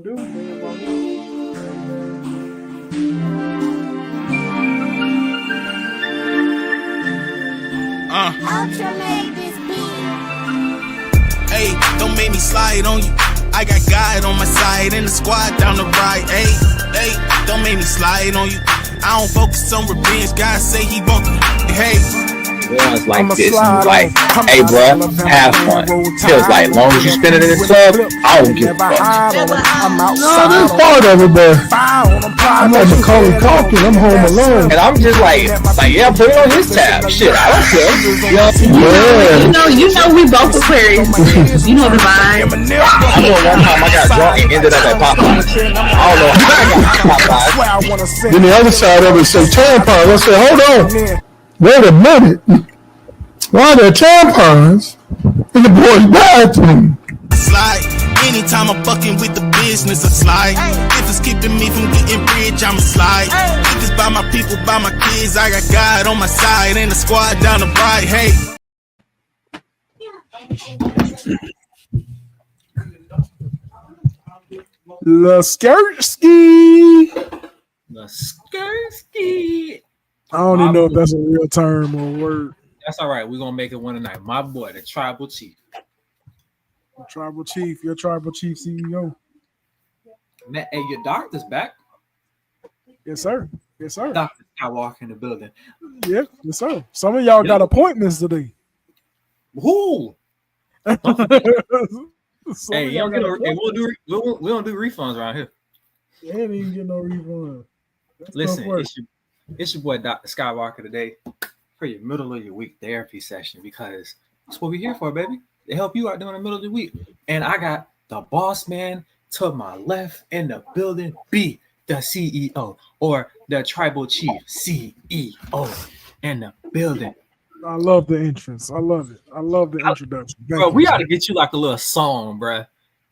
do, man. Ultra made this beat. Hey, don't make me slide on you. I got God on my side and the squad down the right. Hey, don't make me slide on you. I don't focus on revenge. God say he won't. Hey. Ones like this, and like, hey, bro, have fun. Feels like, as long as you spend it in the club, I don't give a fuck. No, there's part of it, but I'm at Macaulay Culkin. I'm home alone. And I'm just like, yeah, put it on his tab. Shit, I don't care. You know, we both Aquarius. You know the vibe. I know one time I got drunk and ended up at Popeyes. I don't know how I got Popeyes. Then the other side of it say tampons. I said, hold on. Wait a minute. Why are there tampons in the boy's bathroom? Slide. Anytime I'm fucking with the business, I slide. If it's keeping me from getting rich, I'ma slide. If it's by my people, by my kids, I got God on my side and the squad down the right. Hey. Laskersky. I don't even know if that's a real term or a word. That's all right. We're gonna make it one tonight. My boy, the tribal chief. Tribal chief, your tribal chief CEO. Man, hey, your doctor's back. Yes, sir. Yes, sir. Dr. Skywalker in the building. Yeah, yes, sir. Some of y'all got appointments today. Who? Hey, We don't do refunds around here. You ain't even get no refund. Listen, it's your boy Dr. Skywalker today for your middle of your week therapy session, because that's what we're here for, baby. To help you out during the middle of the week. And I got the boss man to my left in the building, B, the CEO, or the tribal chief, CEO, in the building. I love the entrance. I love it. I love the introduction. Bro, we ought to get you like a little song, bro.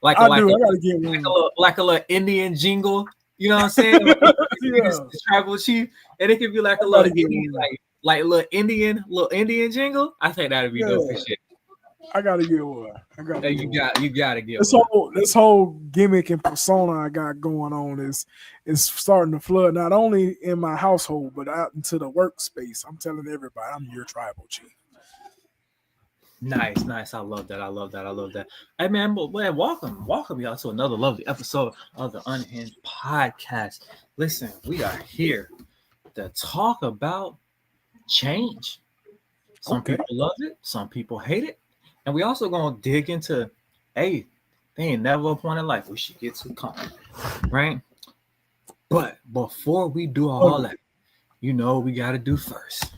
I gotta get one. Like a little Indian jingle. You know what I'm saying? The tribal chief, and it could be like a little Indian, like little Indian jingle. I think that'd be dope for shit. I gotta get one. You gotta get this whole gimmick and persona I got going on is starting to flood not only in my household but out into the workspace. I'm telling everybody I'm your tribal chief. Nice. I love that. Hey man, welcome y'all to another lovely episode of the Unhinged Podcast. Listen, we are here to talk about change. Some people love it, some people hate it, and we also gonna dig into, hey, they ain't never a point in life we should get too comfortable, right? But before we do all that, you know what we gotta do first.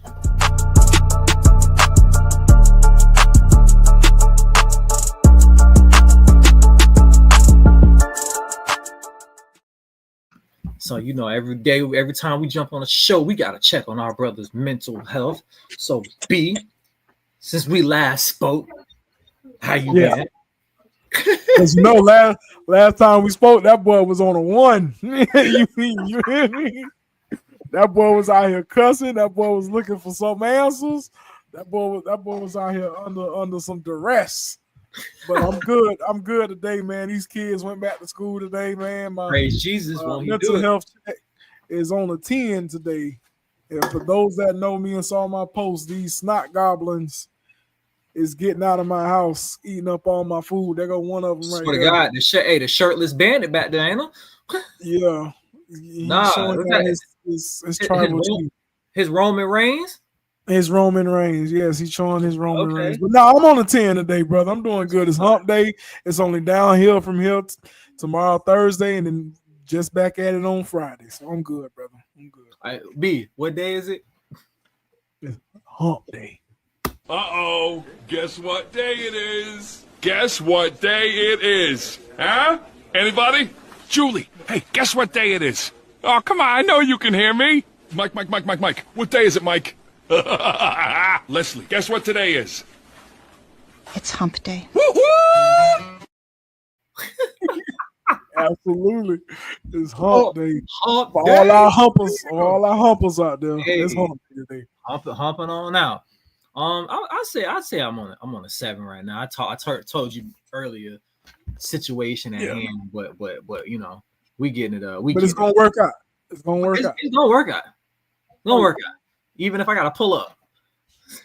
So, you know, every time we jump on a show, we got to check on our brother's mental health. So, B, since we last spoke, how you been? Because you know, last time we spoke, that boy was on a 1. You hear me? That boy was out here cussing. That boy was looking for some answers. That boy was out here under some duress. But I'm good today, man. These kids went back to school today, man. My praise Jesus. Mental health check is on a 10 today. And for those that know me and saw my post, these snot goblins is getting out of my house, eating up all my food. There go one of them right there. God, the shirtless bandit back there, ain't he? Yeah. His tribal chief. His Roman Reigns? His Roman Reigns, yes, he's showing his Roman Reigns. But no, I'm on a 10 today, brother. I'm doing good. It's hump day. It's only downhill from here tomorrow, Thursday, and then just back at it on Friday. So I'm good, brother. I'm good. All right, B, what day is it? It's hump day. Uh-oh. Guess what day it is? Guess what day it is? Huh? Anybody? Julie, hey, guess what day it is? Oh, come on. I know you can hear me. Mike. What day is it, Mike? Leslie, guess what today is? It's hump day. Woo-hoo! Absolutely. It's hump day. Hump For day. all our humpers out there. Hey. It's hump day today. Humping on out. I'd say I'm on a 7 right now. I told you earlier situation at hand, but you know, we getting it. But it's gonna work out. It's gonna work out. It's gonna work out. It's gonna work out. Even if I gotta pull up.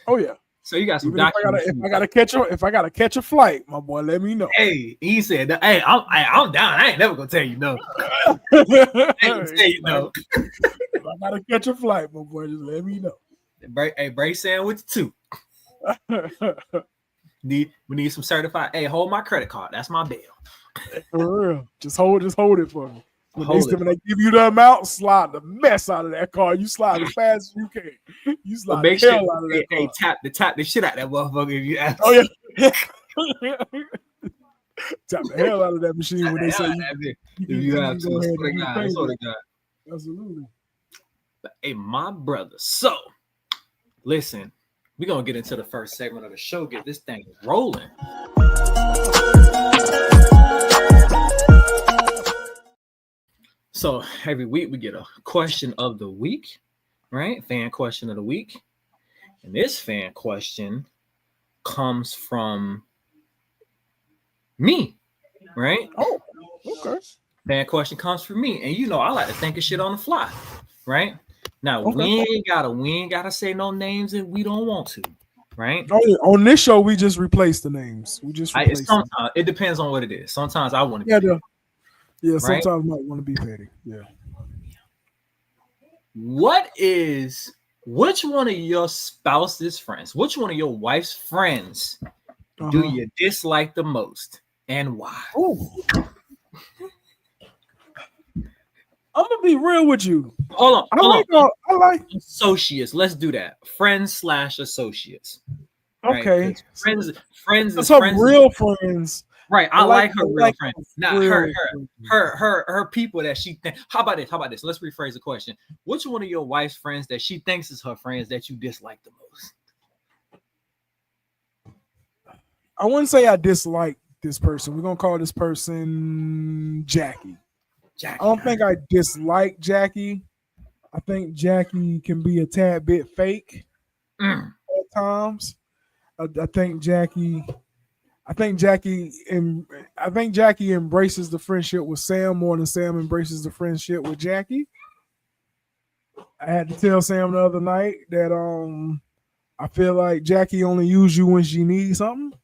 Oh yeah. So you got some documents. If I gotta catch a flight, my boy, let me know. Hey, he said, "Hey, I'm down. I ain't never gonna tell you no. I ain't gonna tell you no. If I gotta catch a flight, my boy, just let me know." Hey, Bray sandwich too. We need some certified. Hey, hold my credit card. That's my bill. For real. Just hold it for me. When they give you the amount, slide the mess out of that car. You slide as fast as you can. You slide the hell out of that car. Tap the shit out that motherfucker if you ask. Oh yeah. Tap the hell out of that machine when they say you have to. Absolutely. But, hey, my brother. So, listen, we're gonna get into the first segment of the show. Get this thing rolling. So every week we get a question of the week, right? Fan question of the week. And this fan question comes from me, right? Oh, okay. Fan question comes from me. And you know, I like to think of shit on the fly, right? Now, we ain't gotta say no names if we don't want to, right? On this show, we just replace the names. Sometimes it depends on what it is. Sometimes I want to be Yeah, sometimes right? Might want to be petty. Yeah. Which one of your spouse's friends, which one of your wife's friends do you dislike the most and why? Ooh. I'm gonna be real with you. Hold on. I like associates. Let's do that. Friends/associates. Okay. Right? Friends. That's her real friends. Right, I like her real friend, not her people that she thinks. How about this? Let's rephrase the question. Which one of your wife's friends that she thinks is her friends that you dislike the most? I wouldn't say I dislike this person. We're gonna call this person Jackie. I don't think I dislike Jackie. I think Jackie can be a tad bit fake at times. I think Jackie embraces the friendship with Sam more than Sam embraces the friendship with Jackie. I had to tell Sam the other night that I feel like Jackie only uses you when she needs something.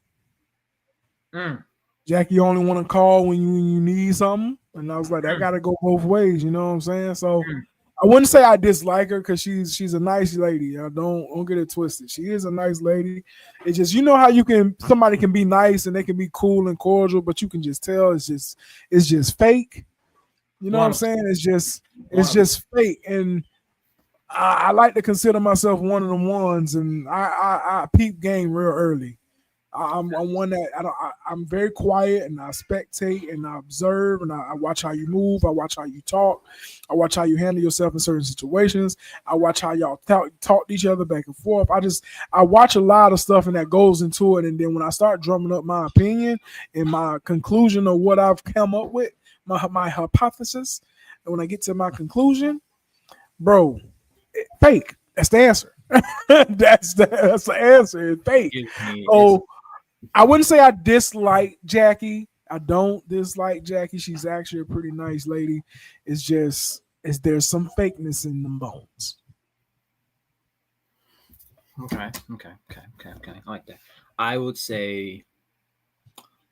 Jackie only want to call when you need something. And I was like, that gotta go both ways, you know what I'm saying? So I wouldn't say I dislike her because she's a nice lady. I don't get it twisted. She is a nice lady. It's just, you know how somebody can be nice and they can be cool and cordial, but you can just tell it's just fake. You know what I'm saying? It's just fake. And I like to consider myself one of them ones, and I peep game real early. I'm one that I'm very quiet, and I spectate and I observe, and I watch how you move. I watch how you talk. I watch how you handle yourself in certain situations. I watch how y'all talk to each other back and forth. I watch a lot of stuff, and that goes into it. And then when I start drumming up my opinion and my conclusion of what I've come up with, my hypothesis, and when I get to my conclusion, bro, fake. That's the answer. That's the answer. It's fake. So I wouldn't say I dislike Jackie. I don't dislike Jackie. She's actually a pretty nice lady. There's some fakeness in them bones. Okay. I like that. I would say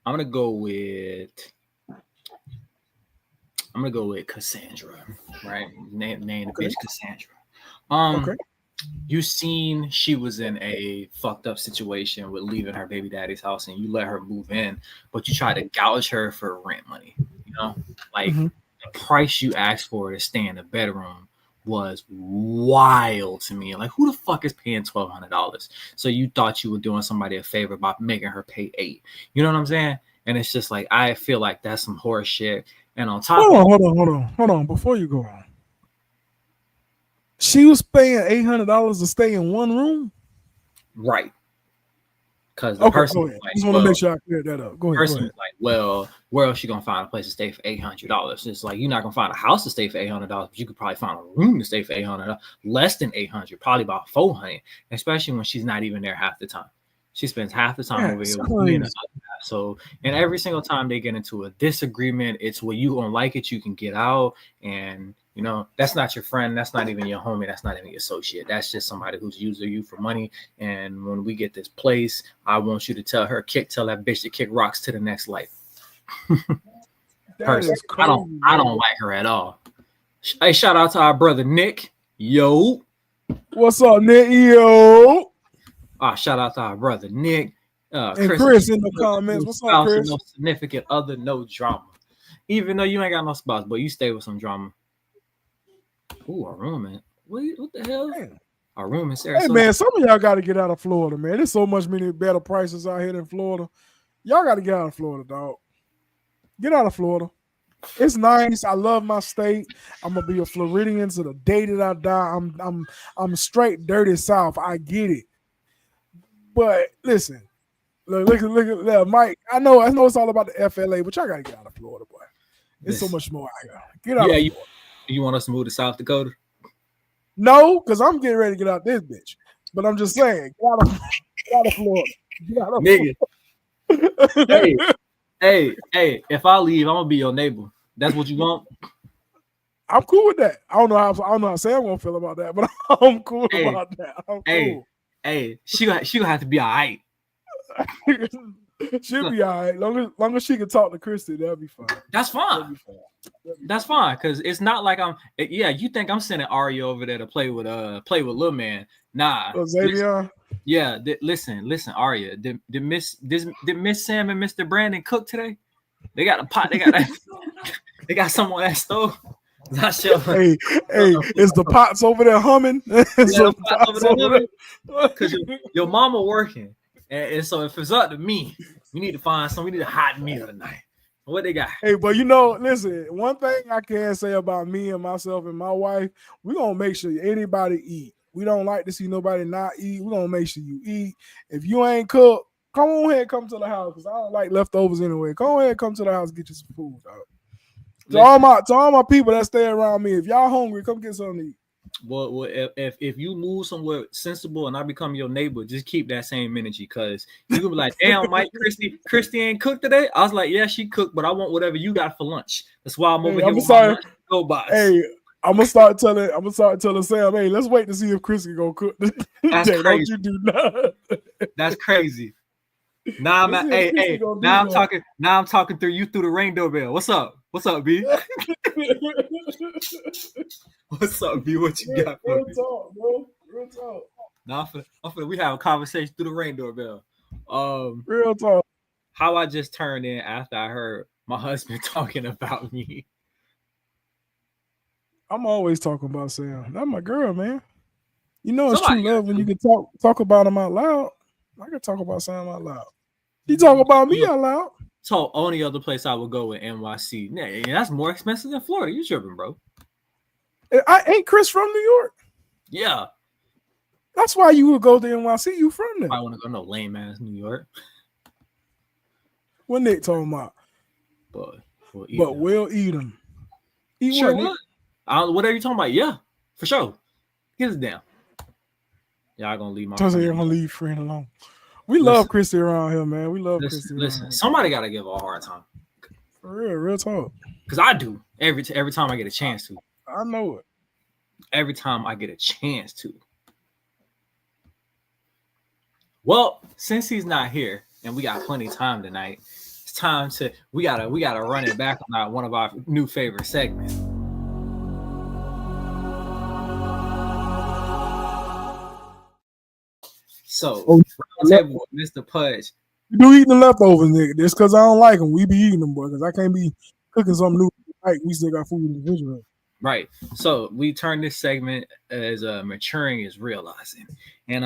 I'm gonna go with Cassandra. Right? Name the bitch Cassandra. Okay. You seen she was in a fucked up situation with leaving her baby daddy's house, and you let her move in, but you tried to gouge her for rent money. You know, like the price you asked for to stay in the bedroom was wild to me. Like, who the fuck is paying $1,200? So you thought you were doing somebody a favor by making her pay $8. You know what I'm saying? And it's just like, I feel like that's some horse shit. And on top, hold on, before you go on. She was paying $800 to stay in one room, right? Because the person was like, I just want to make sure I clear that up. Go ahead. Person was like, well, where else you gonna find a place to stay for $800? It's like, you're not gonna find a house to stay for $800, but you could probably find a room to stay for $800, less than $800, probably about $400. Especially when she's not even there half the time. She spends half the time over here with me and the other half So, and every single time they get into a disagreement, it's where you don't like it, you can get out. And, you know, that's not your friend. That's not even your homie. That's not even your associate. That's just somebody who's using you for money. And when we get this place, I want you to tell that bitch to kick rocks to the next life. Person, I don't like her at all. Hey, shout out to our brother Nick. Yo. What's up, Nick? Yo. Shout out to our brother Nick. And Chris in the comments. What's up, Chris? No significant other, no drama. Even though you ain't got no spouse, but you stay with some drama. Ooh, our room, man. What the hell? Damn. Our room in Sarasota. Hey, man, some of y'all got to get out of Florida, man. There's so much many better prices out here than Florida. Y'all got to get out of Florida, dog. Get out of Florida. It's nice. I love my state. I'm gonna be a Floridian to the day that I die. I'm straight dirty South. I get it. But listen, look at Mike. I know it's all about the FLA, but y'all gotta get out of Florida, boy. There's so much more out here. Get out. Yeah, you want us to move to South Dakota? No, because I'm getting ready to get out this bitch. But I'm just saying, get out of Florida. Get out of Florida. Hey, if I leave, I'm gonna be your neighbor. That's what you want? I'm cool with that. I don't know how Sam gonna feel about that, but I'm cool about that. I'm cool. Hey, she gonna have to be all right. She'll be all right. Long as she can talk to Christy, that'll be fine. That's fine. That's fine, because it's not like you think I'm sending Ari over there to play with Lil Man. Nah. Xavier. Yeah, listen, Arya. Did Miss Sam and Mr. Brandon cook today? They got a pot. They got some on that stove. Not sure. Hey, is the pots over there humming? Because your mama working, and so if it's up to me, we need to find some. We need a hot meal tonight. What they got? Hey, but listen. One thing I can say about me and myself and my wife, we gonna make sure anybody eat. We don't like to see nobody not eat. We're going to make sure you eat. If you ain't cooked, come on ahead, come to the house, because I don't like leftovers anyway. Come on ahead, come to the house, get you some food, dog. To all my people that stay around me, if y'all hungry, come get something to eat. Well, if you move somewhere sensible and I become your neighbor, just keep that same energy, because you can be like, damn, Mike, Christy ain't cooked today. I was like, yeah, she cooked, but I want whatever you got for lunch. That's why I'm over here with my lunch. Go box. Hey, I'm gonna start telling Sam, hey, let's wait to see if Chris can go cook. That's crazy. Don't you do nothing. That's crazy. Now I'm talking through the Ring doorbell. What's up? What's up, B? What's up, B? What you got for me? Real talk, bro. Real talk. Now we have a conversation through the Ring doorbell. Real talk. How I just turned in after I heard my husband talking about me. I'm always talking about Sam. That's my girl, man. You know it's true love when you can talk about him out loud. I can talk about Sam out loud. He talk about me out loud. So only other place I would go in NYC. Yeah, that's more expensive than Florida. You tripping, bro? I ain't Chris from New York. Yeah. That's why you would go to NYC. You from there. I want to go no lame ass New York. What Nick talking about? But we'll eat them. Eat sure, what? Whatever you talking about, yeah, for sure. Get it down. Y'all gonna leave my friend alone. Gonna leave friend alone. We love Christy around here, man. We love Christy. Listen, somebody gotta give her a hard time. For real talk. Because I do every time I get a chance to. I know it. Every time I get a chance to. Well, since he's not here and we got plenty of time tonight, it's time to we gotta run it back on one of our new favorite segments. So, table with Mr. Pudge. You do eating the leftovers, nigga. Just because I don't like them, we be eating them, boy. Because I can't be cooking something new. Like we still got food in the refrigerator. Right. So we turn this segment as maturing is realizing, and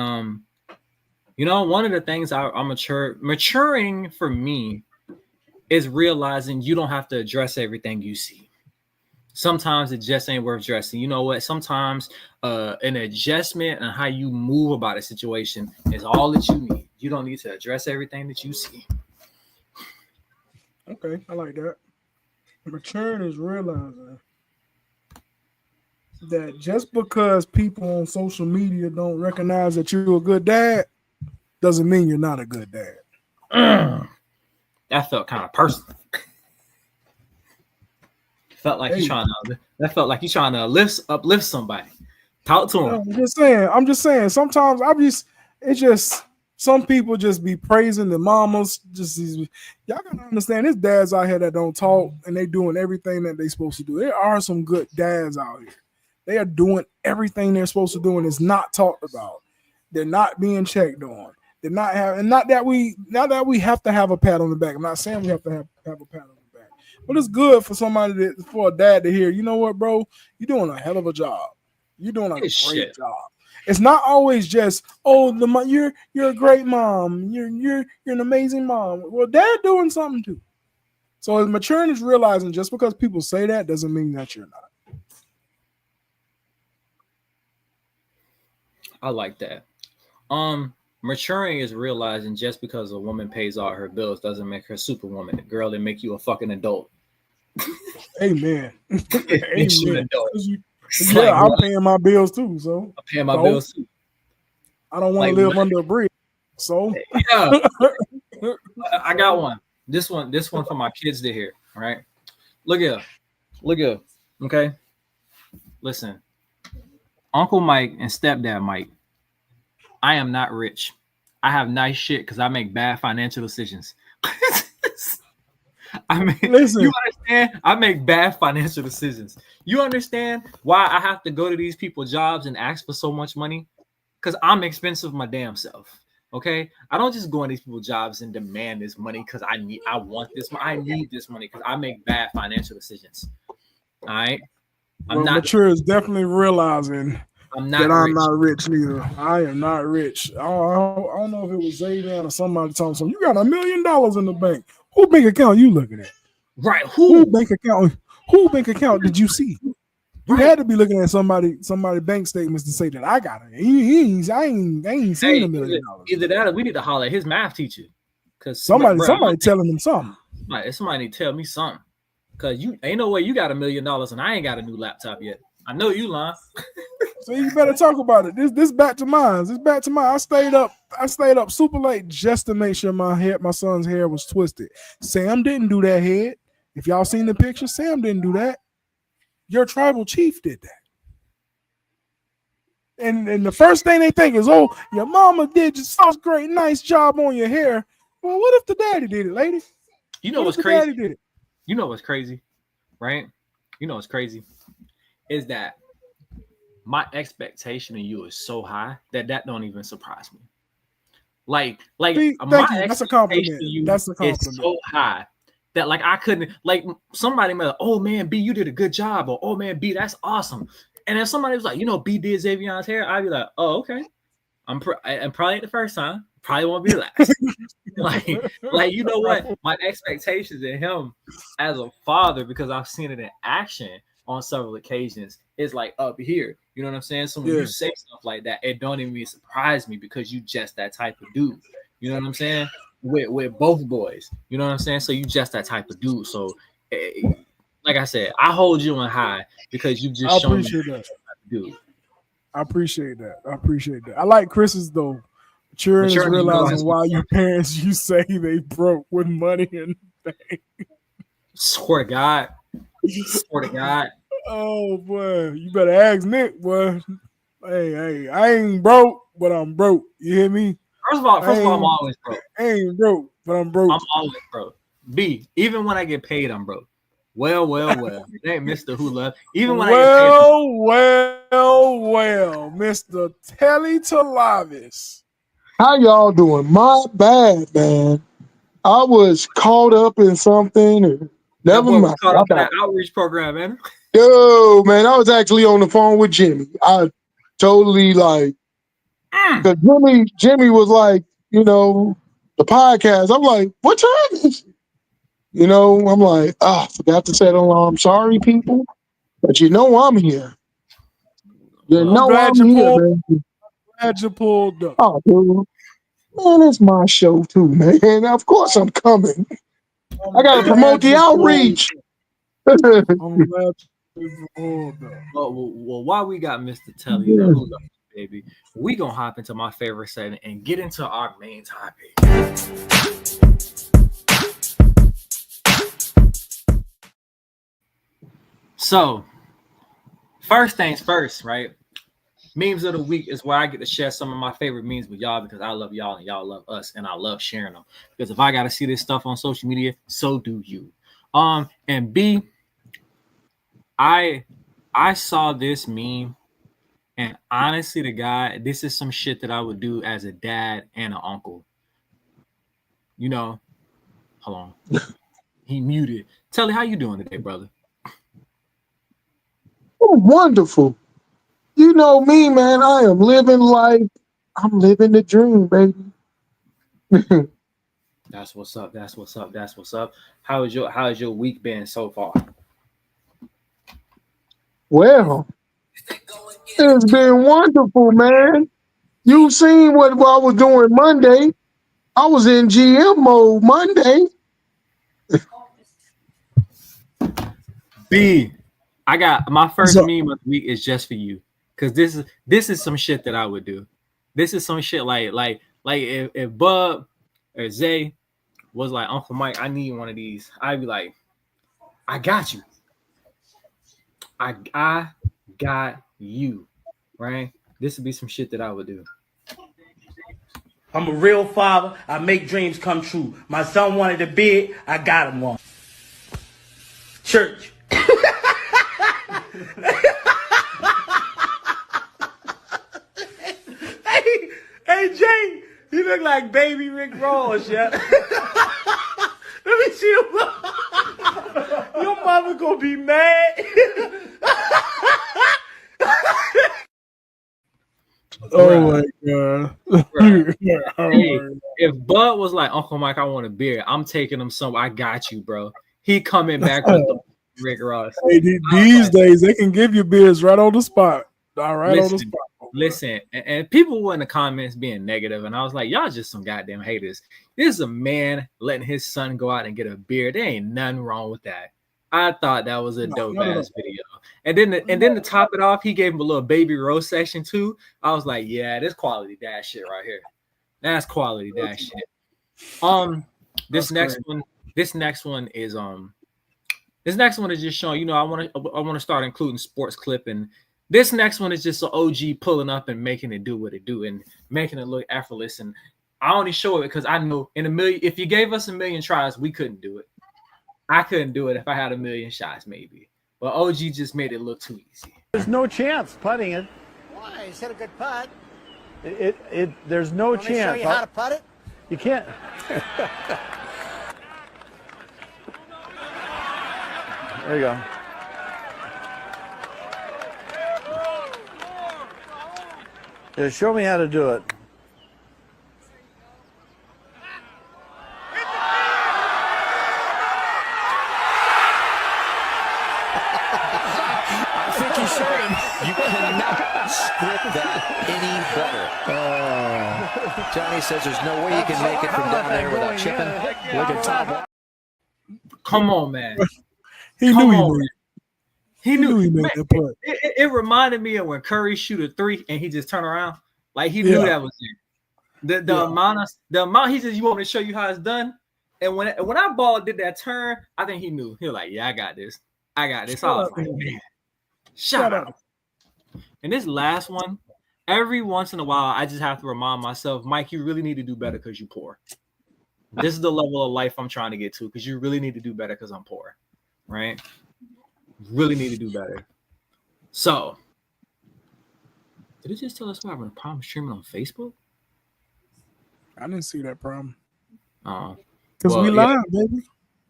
one of the things maturing for me is realizing you don't have to address everything you see. Sometimes it just ain't worth addressing. You know what? Sometimes an adjustment and how you move about a situation is all that you need. You don't need to address everything that you see. Okay, I like that. Maturing is realizing that just because people on social media don't recognize that you're a good dad doesn't mean you're not a good dad. That felt kind of personal. Felt like he's trying to. That felt like he's trying to uplift somebody. Talk to him. I'm just saying. Sometimes it's just some people just be praising the mamas. Y'all gotta understand. There's dads out here that don't talk and they doing everything that they supposed to do. There are some good dads out here. They are doing everything they're supposed to do and it's not talked about. They're not being checked on. They're not having. Not that we have to have a pat on the back. I'm not saying we have to have a pat on the back, but it's good for for a dad to hear. You know what, bro? You're doing a hell of a job. You're doing a great job. It's not always just, you're a great mom. You're an amazing mom. Well, dad doing something too. So as maturing is realizing just because people say that doesn't mean that you're not. I like that. Maturing is realizing just because a woman pays all her bills doesn't make her superwoman. The girl that make you a fucking adult. Amen. Amen. Like, I'm paying my bills too. So I'm paying my bills too. I don't want to live under a bridge. So yeah, I got one. This one for my kids to hear. All right, look here. Okay, listen, Uncle Mike and Stepdad Mike. I am not rich. I have nice shit because I make bad financial decisions. I mean, listen. You understand? I make bad financial decisions. You understand why I have to go to these people's jobs and ask for so much money? Because I'm expensive my damn self. Okay, I don't just go in these people's jobs and demand this money because I want this money. I need this money because I make bad financial decisions. All right, I'm not mature. Is definitely realizing I'm not rich neither. I am not rich. I don't know if it was Xavier or somebody telling me, you got $1 million in the bank. Who bank account you looking at? Right. Who bank account did you see? You had to be looking at somebody bank statements to say that I got it. I ain't seen $1 million. Either that or we need to holler at his math teacher. Cause somebody telling him something. Somebody need to tell me something. Cause you ain't no way you got $1 million and I ain't got a new laptop yet. I know you lying. So you better talk about it. This back to mine. I stayed up super late just to make sure my son's hair was twisted. Sam didn't do that head. If y'all seen the picture, Sam didn't do that. Your tribal chief did that. And the first thing they think is, oh, your mama did such great, nice job on your hair. Well, what if the daddy did it, lady? You know what's crazy? Daddy did it? You know what's crazy, right? You know what's crazy is that my expectation of you is so high that don't even surprise me. Like that's a compliment. That's a compliment. It's so high that like I couldn't somebody might like, oh man, B, you did a good job, or oh man, B, that's awesome. And if somebody was like, B did Xavion's hair, I'd be like, oh okay. I'm probably ain't the first time, probably won't be the last. like you know what? My expectations of him as a father, because I've seen it in action on several occasions, is like up here. You know what I'm saying? So when you say stuff like that, it don't even surprise me because you just that type of dude. You know what I'm saying? With both boys. You know what I'm saying? So you just that type of dude. So like I said, I hold you in high because you just shown me that dude. I appreciate that. I like Chris's though. Maturing is realizing why your parents you say they broke with money in the bank. Swear to God. Oh boy, you better ask Nick, boy. Hey, I ain't broke, but I'm broke. You hear me? First of all, I'm always broke. I ain't broke, but I'm broke. I'm always broke. B, even when I get paid, I'm broke. Well. It ain't Mr. Who Love. Even when I get paid. Well, Mr. Telly Talavis. How y'all doing? My bad, man. I was caught up in something. Never mind. Caught up in that outreach program, man. Yo, man, I was actually on the phone with Jimmy. I totally because Jimmy was like, the podcast. I'm like, what time is it? I'm like, forgot to set alarm. Sorry, people, but I'm here. I'm here, man. Glad you pulled up. Oh, dude. Man, it's my show too, man. Of course I'm coming. I gotta promote the outreach. I'm glad you pulled up. Well, while we got Mr. Telly, baby, we gonna hop into my favorite segment and get into our main topic. So, first things first, right? Memes of the week is where I get to share some of my favorite memes with y'all because I love y'all and y'all love us, and I love sharing them. Because if I gotta see this stuff on social media, so do you. And B, I saw this meme, and honestly, to God, this is some shit that I would do as a dad and an uncle. You know, hold on. He muted. Telly, how you doing today, brother? Oh, wonderful. You know me, man. I am living life. I'm living the dream, baby. That's what's up. That's what's up. That's what's up. How is your week been so far? Well, it's been wonderful, man. You seen what I was doing Monday. I was in GM mode Monday. B, I got my first meme of the week is just for you. Cause this is some shit that I would do. This is some shit like if Bub or Zay was like, Uncle Mike, I need one of these. I'd be like, I got you. I got you. Right? This would be some shit that I would do. I'm a real father. I make dreams come true. My son wanted a beard. I got him one. Church. Hey, Jay, you look like baby Rick Ross, yeah. Let me see him. Your mama gonna be mad. Oh my god. Hey, if Bud was like, Uncle Mike, I want a beer, I'm taking him some. I got you, bro. He coming back with the Rick Ross. Hey, these days they can give you beers right on the spot. All right, on the spot. Listen, and people were in the comments being negative, and I was like, y'all just some goddamn haters. This is a man letting his son go out and get a beer. There ain't nothing wrong with that. I thought that was a dope ass video. And then to top it off, he gave him a little baby roast section too. I was like, yeah, this quality dad shit right here. That's quality dad shit. This next one is just showing, you know, I want to start including sports clip, and this next one is just an OG pulling up and making it do what it do and making it look effortless. And I only show it because I know if you gave us a million tries, we couldn't do it. I couldn't do it if I had a million shots, maybe. But OG just made it look too easy. There's no chance putting it. Why? He's hit a good putt. There's no chance. Show you how to putt it? You can't. There you go. Yeah, show me how to do it. I think he showed him. You cannot script that any better. Johnny says there's no way you can make it from down there without chipping. Look at Tom. Come on, man. He knew he made the putt. It reminded me of when Curry shoot a three and he just turned around. Like he knew that was it. The amount he says, you want me to show you how it's done? And when our ball did that turn, I think he knew. He was like, yeah, I got this. I was like, man. Shut up. And this last one, every once in a while, I just have to remind myself, Mike, you really need to do better because you're poor. This is the level of life I'm trying to get to because you really need to do better because I'm poor, right? Really need to do better. So, did it just tell us we're having a problem streaming on Facebook? I didn't see that problem. Because we live, baby.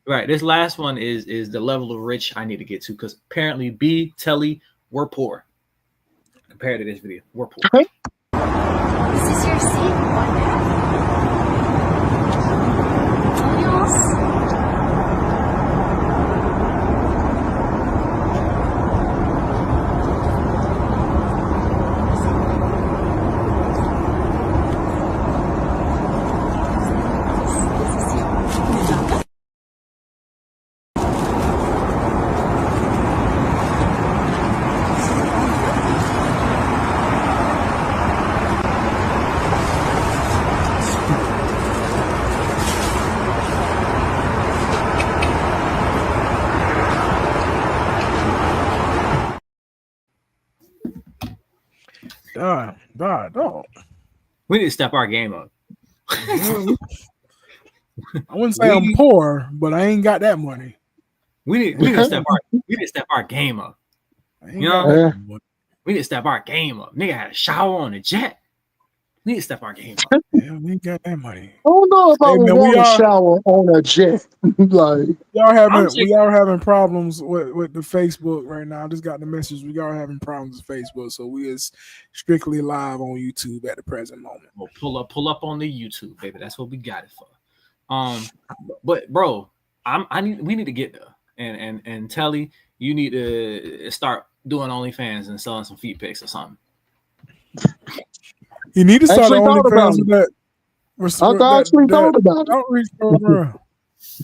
Right. This last one is the level of rich I need to get to because apparently B, Telly, we're poor. Compared to this video, we're poor. This is your seat. Dog. We need to step our game up. I wouldn't say I'm poor, but I ain't got that money. We need to step our game up. You know, we need to step our game up. Nigga had a shower on a jet. We need to step our game up. Yeah, we ain't got that money. I don't know if I would want to shower on a jet. Like we are having problems with the Facebook right now. I just got the message. We are having problems with Facebook, so we is strictly live on YouTube at the present moment. Well, pull up on the YouTube, baby. That's what we got it for. But bro, we need to get there. And Telly, you need to start doing OnlyFans and selling some feet pics or something. You need to start OnlyFans with that. I actually thought about it.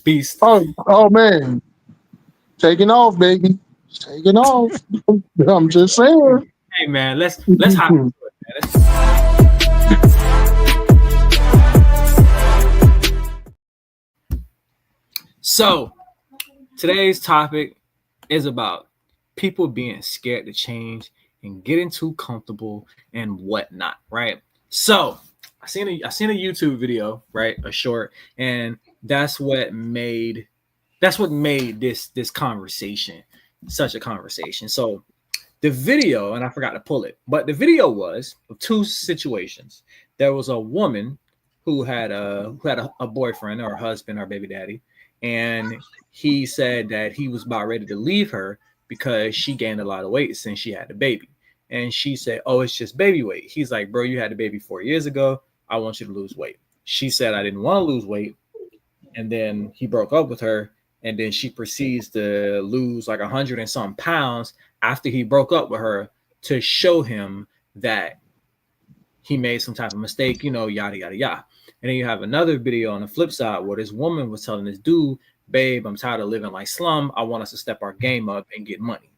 Beast. Oh man, taking off, baby, taking off. I'm just saying. Hey man, let's hop into it, man. So today's topic is about people being scared to change and getting too comfortable and whatnot, right? So I seen a YouTube video, right? A short, and that's what made this conversation such a conversation. So the video, and I forgot to pull it, but the video was of two situations. There was a woman who had a boyfriend or a husband or baby daddy, and he said that he was about ready to leave her because she gained a lot of weight since she had the baby. And she said, "Oh, it's just baby weight." He's like, "Bro, you had the baby 4 years ago. I want you to lose weight." She said, "I didn't want to lose weight." And then he broke up with her. And then she proceeds to lose like 100 and some pounds after he broke up with her to show him that he made some type of mistake, yada, yada, yada. And then you have another video on the flip side where this woman was telling this dude, "Babe, I'm tired of living like slum. I want us to step our game up and get money."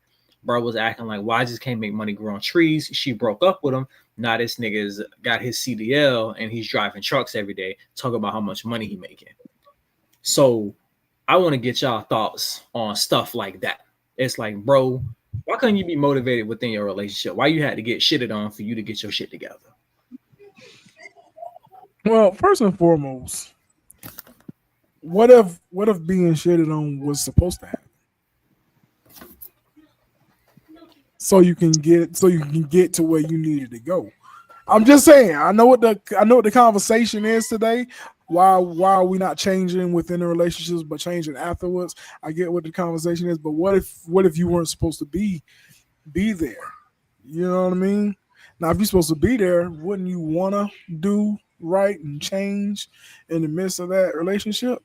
Bro was acting like, "Well, I just can't make money grow on trees." She broke up with him. Now this nigga's got his CDL and he's driving trucks every day, talking about how much money he making. So I want to get y'all thoughts on stuff like that. It's like, bro, why couldn't you be motivated within your relationship? Why you had to get shitted on for you to get your shit together? Well, first and foremost, what if being shitted on was supposed to happen? So you can get to where you needed to go. I'm just saying, I know what the conversation is today. Why are we not changing within the relationships but changing afterwards? I get what the conversation is, but what if you weren't supposed to be there? You know what I mean? Now, if you're supposed to be there, wouldn't you want to do right and change in the midst of that relationship?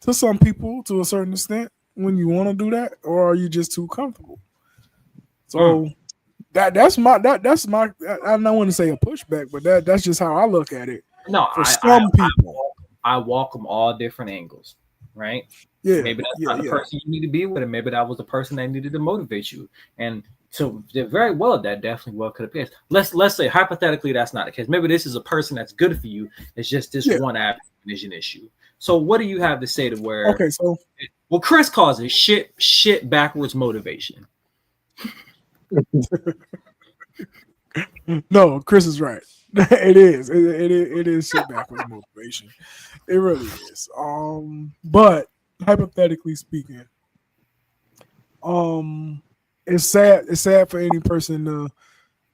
To some people, to a certain extent, when you want to do that, or are you just too comfortable? So that's my I don't want to say a pushback, but that's just how I look at it. No, for some people, I walk them all different angles, right? Yeah, maybe that's not the person you need to be with, and maybe that was the person that needed to motivate you. And so very well, that definitely well could have been. Let's say hypothetically that's not the case. Maybe this is a person that's good for you. It's just this one is an issue. So what do you have to say to where? Okay, so Chris calls it shit backwards motivation. No, Chris is right. It is. It is shit backwards motivation. It really is. But hypothetically speaking, it's sad. It's sad for any person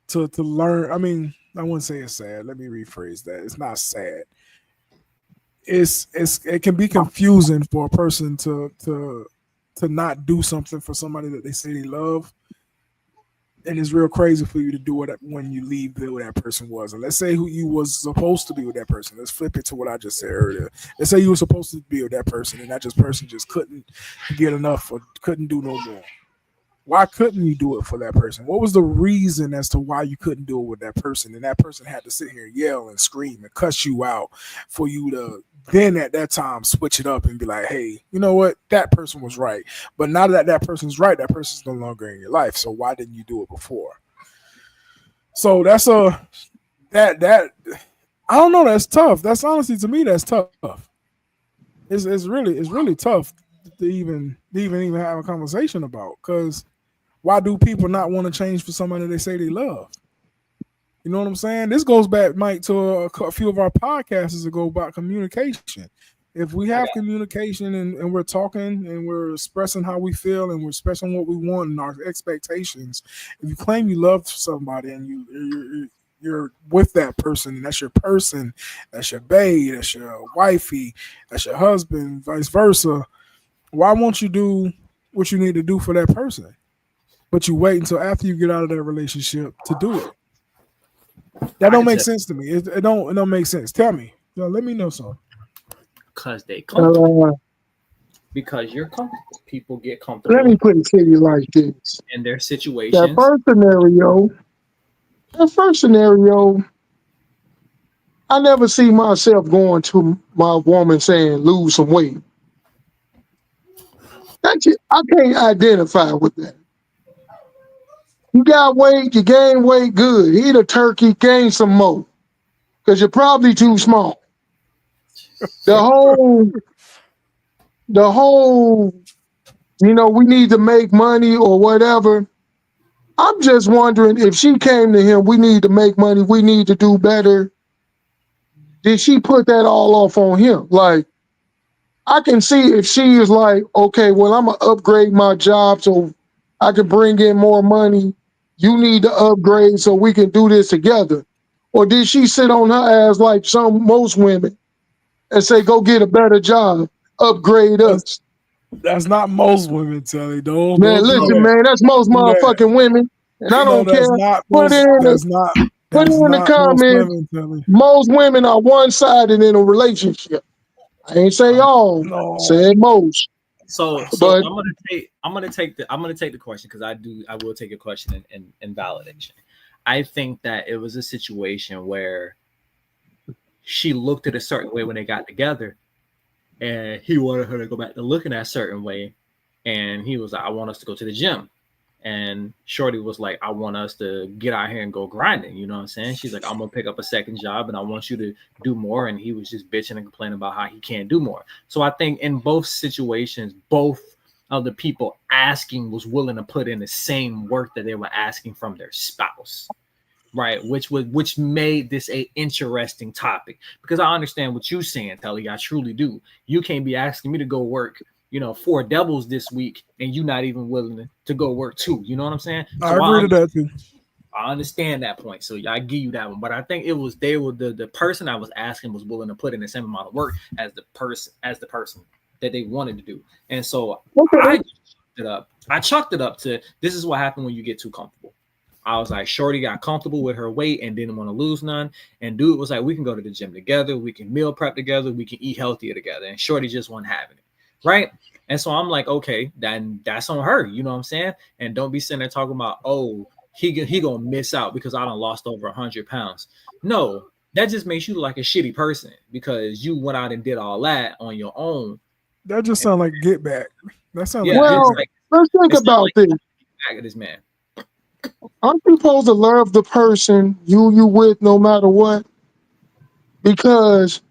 to learn. I mean, I wouldn't say it's sad. Let me rephrase that. It's not sad. It can be confusing for a person to not do something for somebody that they say they love. And it's real crazy for you to do it when you leave who that person was. And let's say who you was supposed to be with that person. Let's flip it to what I just said earlier. Let's say you were supposed to be with that person, and that person just couldn't get enough or couldn't do no more. Why couldn't you do it for that person? What was the reason as to why you couldn't do it with that person? And that person had to sit here and yell and scream and cuss you out for you to then at that time switch it up and be like, hey, you know what? That person was right. But now that person's right, that person's no longer in your life. So why didn't you do it before? So that's that I don't know. That's tough. That's honestly, to me, that's tough. It's really tough to even have a conversation about, because why do people not want to change for somebody they say they love? You know what I'm saying? This goes back, Mike, to a few of our podcasts ago about communication. If we have communication and we're talking and we're expressing how we feel and we're expressing what we want and our expectations, if you claim you love somebody and you're with that person and that's your person, that's your bae, that's your wifey, that's your husband, vice versa, why won't you do what you need to do for that person? But you wait until after you get out of that relationship to do it. That don't make sense to me. It don't make sense. Tell me. Let me know something. Because they comfortable. Because you're comfortable. People get comfortable. Let me put it to you like this. In their situations. That first scenario, I never see myself going to my woman saying, lose some weight. I can't identify with that. You got weight, you gain weight, good. Eat a turkey, gain some more. Because you're probably too small. The whole, we need to make money or whatever. I'm just wondering if she came to him, we need to make money, we need to do better. Did she put that all off on him? Like, I can see if she is like, okay, well, I'm going to upgrade my job so I can bring in more money. You need to upgrade so we can do this together. Or did she sit on her ass like most women and say, go get a better job, upgrade us? That's not most women, Telly. Don't listen, man, that's most motherfucking women. And I don't care. Put it in the comments. Most women are one-sided in a relationship. I ain't say all. No. Said most. So I'm gonna take the question because I will take a question in validation. I think that it was a situation where she looked at a certain way when they got together, and he wanted her to go back to looking at a certain way, and he was like, "I want us to go to the gym." And Shorty was like, I want us to get out here and go grinding. You know what I'm saying? She's like, I'm going to pick up a second job and I want you to do more. And he was just bitching and complaining about how he can't do more. So I think in both situations, both of the people asking was willing to put in the same work that they were asking from their spouse. Right. Which made this a interesting topic, because I understand what you're saying, Telly. I truly do. You can't be asking me to go work 4 doubles this week and you not even willing to go work 2. You know what I'm saying? I agree to that too. I understand that point. So I give you that one. But I think it was the person I was asking was willing to put in the same amount of work as the person that they wanted to do. And so I chucked it up to, this is what happened when you get too comfortable. I was like, Shorty got comfortable with her weight and didn't want to lose none. And dude was like, we can go to the gym together. We can meal prep together. We can eat healthier together. And Shorty just wasn't having it. Right. And so I'm like, okay, then that's on her. You know what I'm saying? And don't be sitting there talking about, oh, he gonna miss out because I done lost over 100 pounds. No, that just makes you look like a shitty person because you went out and did all that on your own. That just sounds like get back. That sounds let's think about this. Back at this man. Aren't you supposed to love the person you with no matter what? Because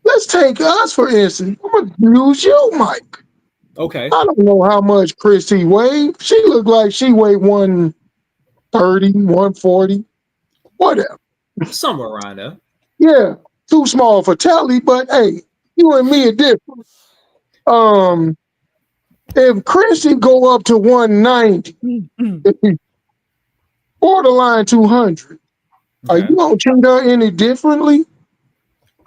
let's take us, for instance. I'm going to use you, Mike. Okay. I don't know how much Christy weighed. She looked like she weighed 130, 140, whatever. Somewhere around there. Yeah. Too small for Telly, but hey, you and me are different. If Christy go up to 190, borderline 200, are you going to treat her any differently?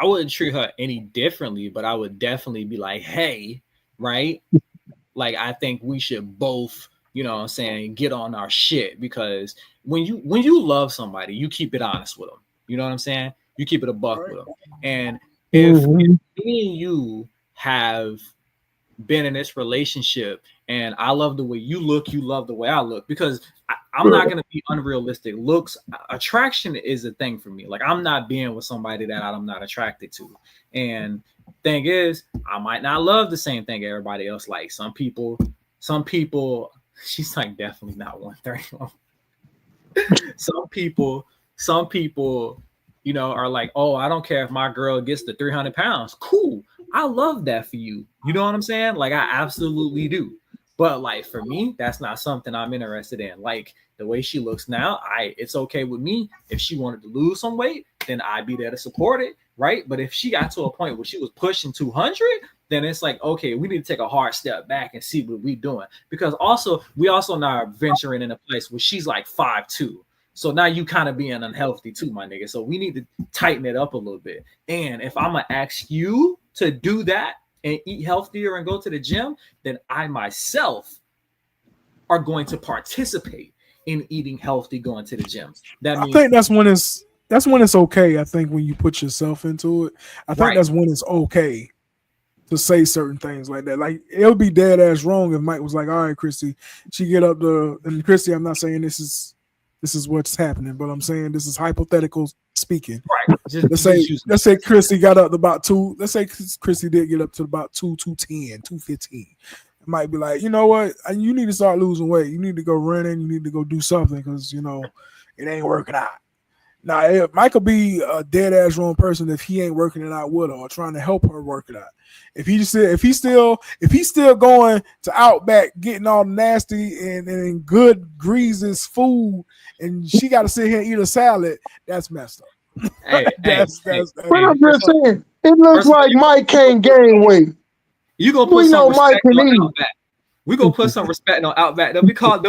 I wouldn't treat her any differently, but I would definitely be like, hey, right? Like, I think we should both, you know what I'm saying, get on our shit, because when you love somebody, you keep it honest with them. You know what I'm saying? You keep it a buck with them. And if me and you have been in this relationship and I love the way you look, you love the way I look, because I'm not going to be unrealistic. Looks, attraction is a thing for me. Like, I'm not being with somebody that I'm not attracted to. And thing is, I might not love the same thing everybody else likes. Some people, she's like definitely not 131. Some people, you know, are like, oh, I don't care if my girl gets to 300 pounds. Cool. I love that for you. You know what I'm saying? Like, I absolutely do. But like for me, that's not something I'm interested in. Like the way she looks now, it's okay with me. If she wanted to lose some weight, then I'd be there to support it, right? But if she got to a point where she was pushing 200, then it's like, okay, we need to take a hard step back and see what we doing. Because we also now are venturing in a place where she's like 5'2". So now you kind of being unhealthy too, my nigga. So we need to tighten it up a little bit. And if I'm gonna ask you to do that and eat healthier and go to the gym, then I myself are going to participate in eating healthy, going to the gym. That means I think that's when it's okay. I think when you put yourself into it, I think that's when it's okay to say certain things like that. Like it would be dead ass wrong if Mike was like, "All right, Christy," she get up to, and Christy, I'm not saying this is what's happening, but I'm saying this is hypothetical speaking. Right. Let's say Christy got up to about two. Let's say Christy did get up to about 210, 215. It might be like, you know what? You need to start losing weight. You need to go running. You need to go do something because, it ain't working out. Now, Mike could be a dead ass wrong person if he ain't working it out with her or trying to help her work it out. If he's still going to Outback getting all nasty and good greases food, and she got to sit here and eat a salad, that's messed up. That's But I'm just saying, it looks like Mike can't gain weight. You gonna put some respect on Outback. We gonna put some respect on Outback. Don't be calling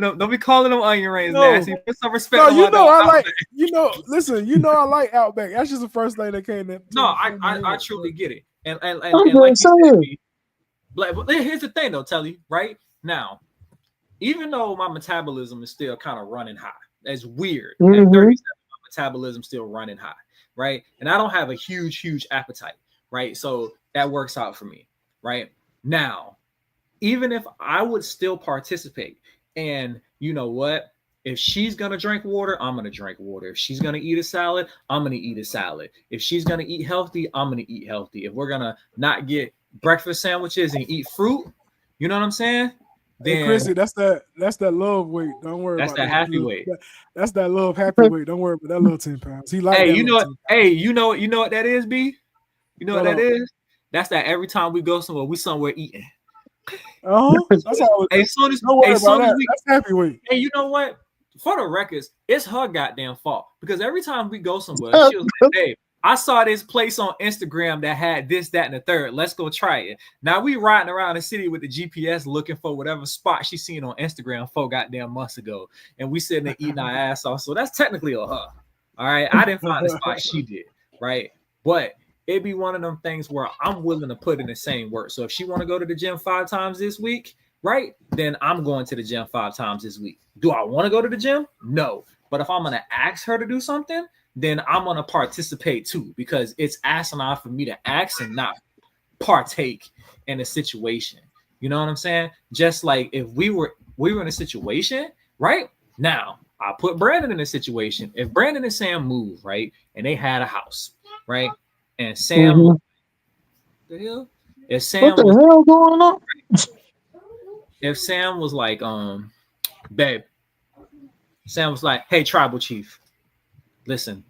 them onion rings nasty. Put some respect on Outback. I like Outback. That's just the first thing that came in. No, I truly get it. And I'm like just saying. But here's the thing though, Telly, right? Now, even though my metabolism is still kind of running high, that's weird. At 37, my metabolism still running high, right? And I don't have a huge appetite, right? So that works out for me, right? Now, even if I would still participate, and you know what? If she's gonna drink water, I'm gonna drink water. If she's gonna eat a salad, I'm gonna eat a salad. If she's gonna eat healthy, I'm gonna eat healthy. If we're gonna not get breakfast sandwiches and eat fruit, you know what I'm saying? Then, hey, Chrissy, that's that love weight. Don't worry about that. That's that happy weight. That's that love happy weight. Don't worry about that little 10 pounds. He like you know what that is, B? You know what that is? That's that every time we go somewhere, we somewhere eating. That's all. As soon as that's happy weight. Hey, you know what? For the records, it's her goddamn fault because every time we go somewhere, she was like, "Hey, I saw this place on Instagram that had this, that, and the third. Let's go try it." Now we riding around the city with the GPS looking for whatever spot she seen on Instagram 4 goddamn months ago, and we sitting there eating our ass off. So that's technically a her. All right, I didn't find the spot, she did, right? But it'd be one of them things where I'm willing to put in the same work. So if she want to go to the gym 5 times this week, right, then I'm going to the gym 5 times this week. Do I want to go to the gym? No. But if I'm going to ask her to do something, then I'm going to participate too, because it's asinine for me to ask and not partake in a situation. You know what I'm saying? Just like if we were in a situation, right? Now, I put Brandon in a situation. If Brandon and Sam move, right, and they had a house, right, and Sam, the hell? If Sam, what the hell going on? If Sam was like, babe, Sam was like, "Hey, tribal chief, listen."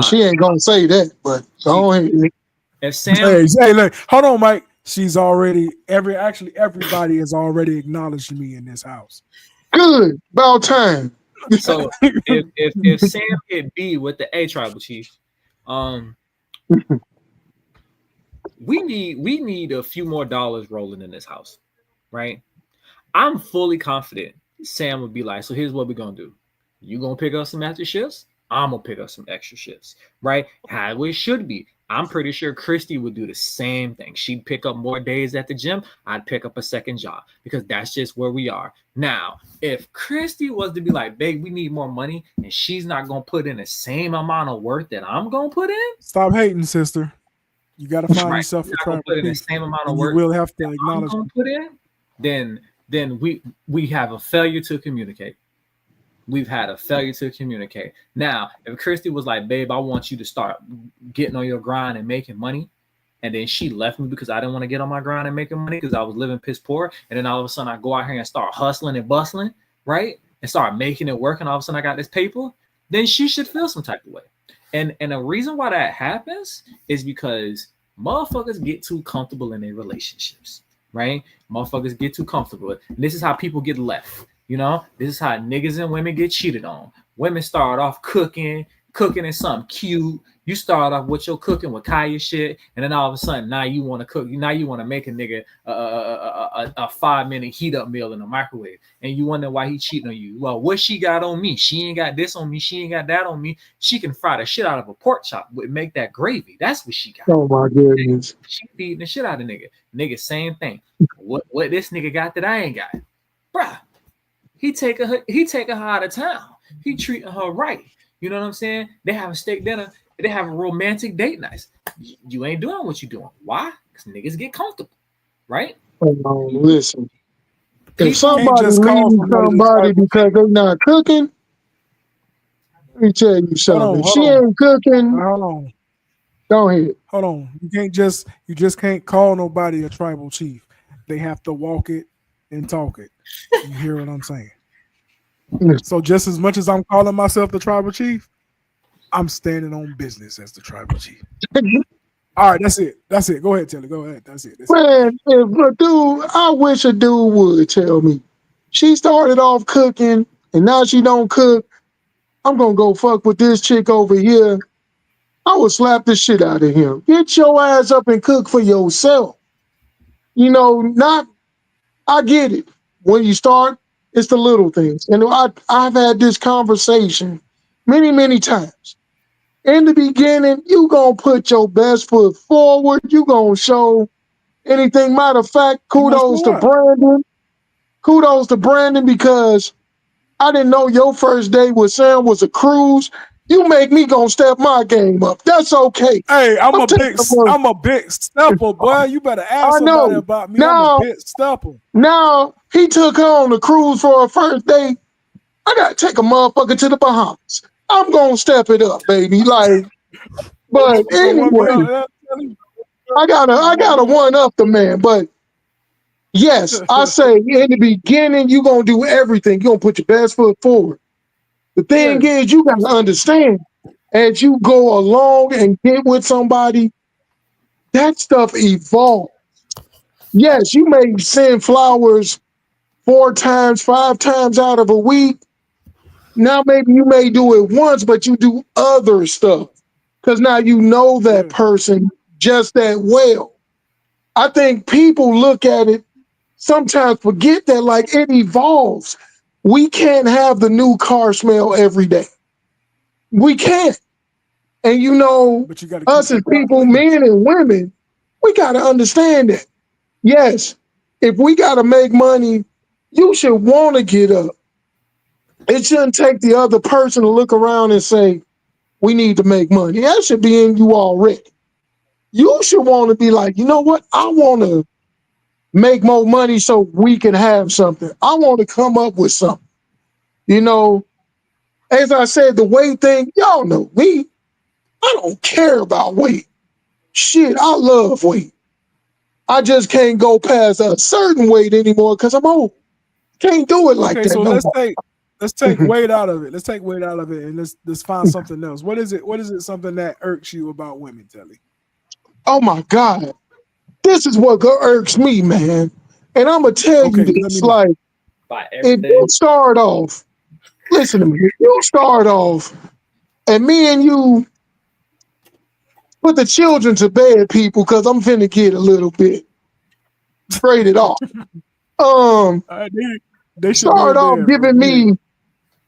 She ain't gonna say that, but if Sam, hey, look, hold on, Mike. She's already everybody has already acknowledged me in this house. Good, about time. So if Sam hit B with the A tribal chief, we need a few more dollars rolling in this house, right? I'm fully confident Sam would be like, "So here's what we're gonna do. You gonna pick up some extra shifts? I'm gonna pick up some extra shifts, right? How it should be. I'm pretty sure Christy would do the same thing. She'd pick up more days at the gym. I'd pick up a second job because that's just where we are. Now, if Christy was to be like, "Babe, we need more money," and she's not gonna put in the same amount of work that I'm gonna put in, stop hating, sister. You gotta find yourself a try to put in the same amount of work. You will have to acknowledge put in. Then we have a failure to communicate. We've had a failure to communicate. Now, if Christy was like, "Babe, I want you to start getting on your grind and making money," and then she left me because I didn't want to get on my grind and making money because I was living piss poor, and then all of a sudden I go out here and start hustling and bustling, right? And start making it work, and all of a sudden I got this paper, then she should feel some type of way. And the reason why that happens is because motherfuckers get too comfortable in their relationships. right? Motherfuckers get too comfortable. And this is how people get left. You know, this is how niggas and women get cheated on. Women start off cooking and something cute. You start off with your cooking with Kaya shit, and then all of a sudden now you want to cook. Now you want to make a nigga a 5-minute heat up meal in the microwave, and you wonder why he cheating on you. Well, what she got on me? She ain't got this on me. She ain't got that on me. She can fry the shit out of a pork chop, make that gravy. That's what she got. Oh my goodness. She feeding the shit out of nigga. Nigga, same thing. What this nigga got that I ain't got, bruh? He take her out of town. He treating her right. You know what I'm saying? They have a steak dinner. They have a romantic date night. You ain't doing what you doing. Why? Because niggas get comfortable, right? Oh, listen. People If somebody just call leaves somebody because they're not cooking, let me tell you something. If she ain't cooking, hold on. Go ahead. Hold on. You just can't call nobody a tribal chief. They have to walk it and talk it. You hear what I'm saying? So just as much as I'm calling myself the tribal chief, I'm standing on business as the tribal chief. All right, that's it. That's it. Go ahead, Taylor. Go ahead. That's it. Man, if a dude, I wish a dude would tell me. She started off cooking and now she don't cook. I'm gonna go fuck with this chick over here. I would slap the shit out of him. Get your ass up and cook for yourself. You know, I get it. When you start, it's the little things. And I've had this conversation many, many times. In the beginning, you gonna put your best foot forward. You gonna show anything. Matter of fact, kudos to Brandon. Kudos to Brandon because I didn't know your first date with Sam was a cruise. You make me gonna step my game up. That's okay. Hey, I'm a big stepper, boy. You better ask somebody about me. Now, I'm a big stepper. Now he took her on a cruise for her first date. I gotta take a motherfucker to the Bahamas. I'm gonna step it up, baby. Like, but anyway, I gotta one up the man. But yes, I say in the beginning, you gonna do everything. You gonna put your best foot forward. The thing is, you gotta understand as you go along and get with somebody, that stuff evolves. Yes, you may send flowers 4 times, 5 times out of a week. Now maybe you may do it once, but you do other stuff because now you know that person just that well. I think people look at it, sometimes forget that like it evolves. We can't have the new car smell every day. We can't. And you know, us as people, men and women, we got to understand that. Yes, if we got to make money, you should want to get up. It shouldn't take the other person to look around and say, we need to make money. That should be in you already. You should want to be like, you know what? I want to make more money so we can have something. I want to come up with something. You know, as I said, the weight thing, y'all know me. I don't care about weight. Shit, I love weight. I just can't go past a certain weight anymore because I'm old. Can't do it like that. Okay, so no let's more. take weight out of it. Let's take weight out of it and let's find something else. What is it? What is it? Something that irks you about women, Telly? Oh my God. This is what irks me, man. And I'm gonna tell you this, like, if you start off, listen to me, if you start off and me and you put the children to bed, people, because I'm finna get a little bit braided off. They start off giving me,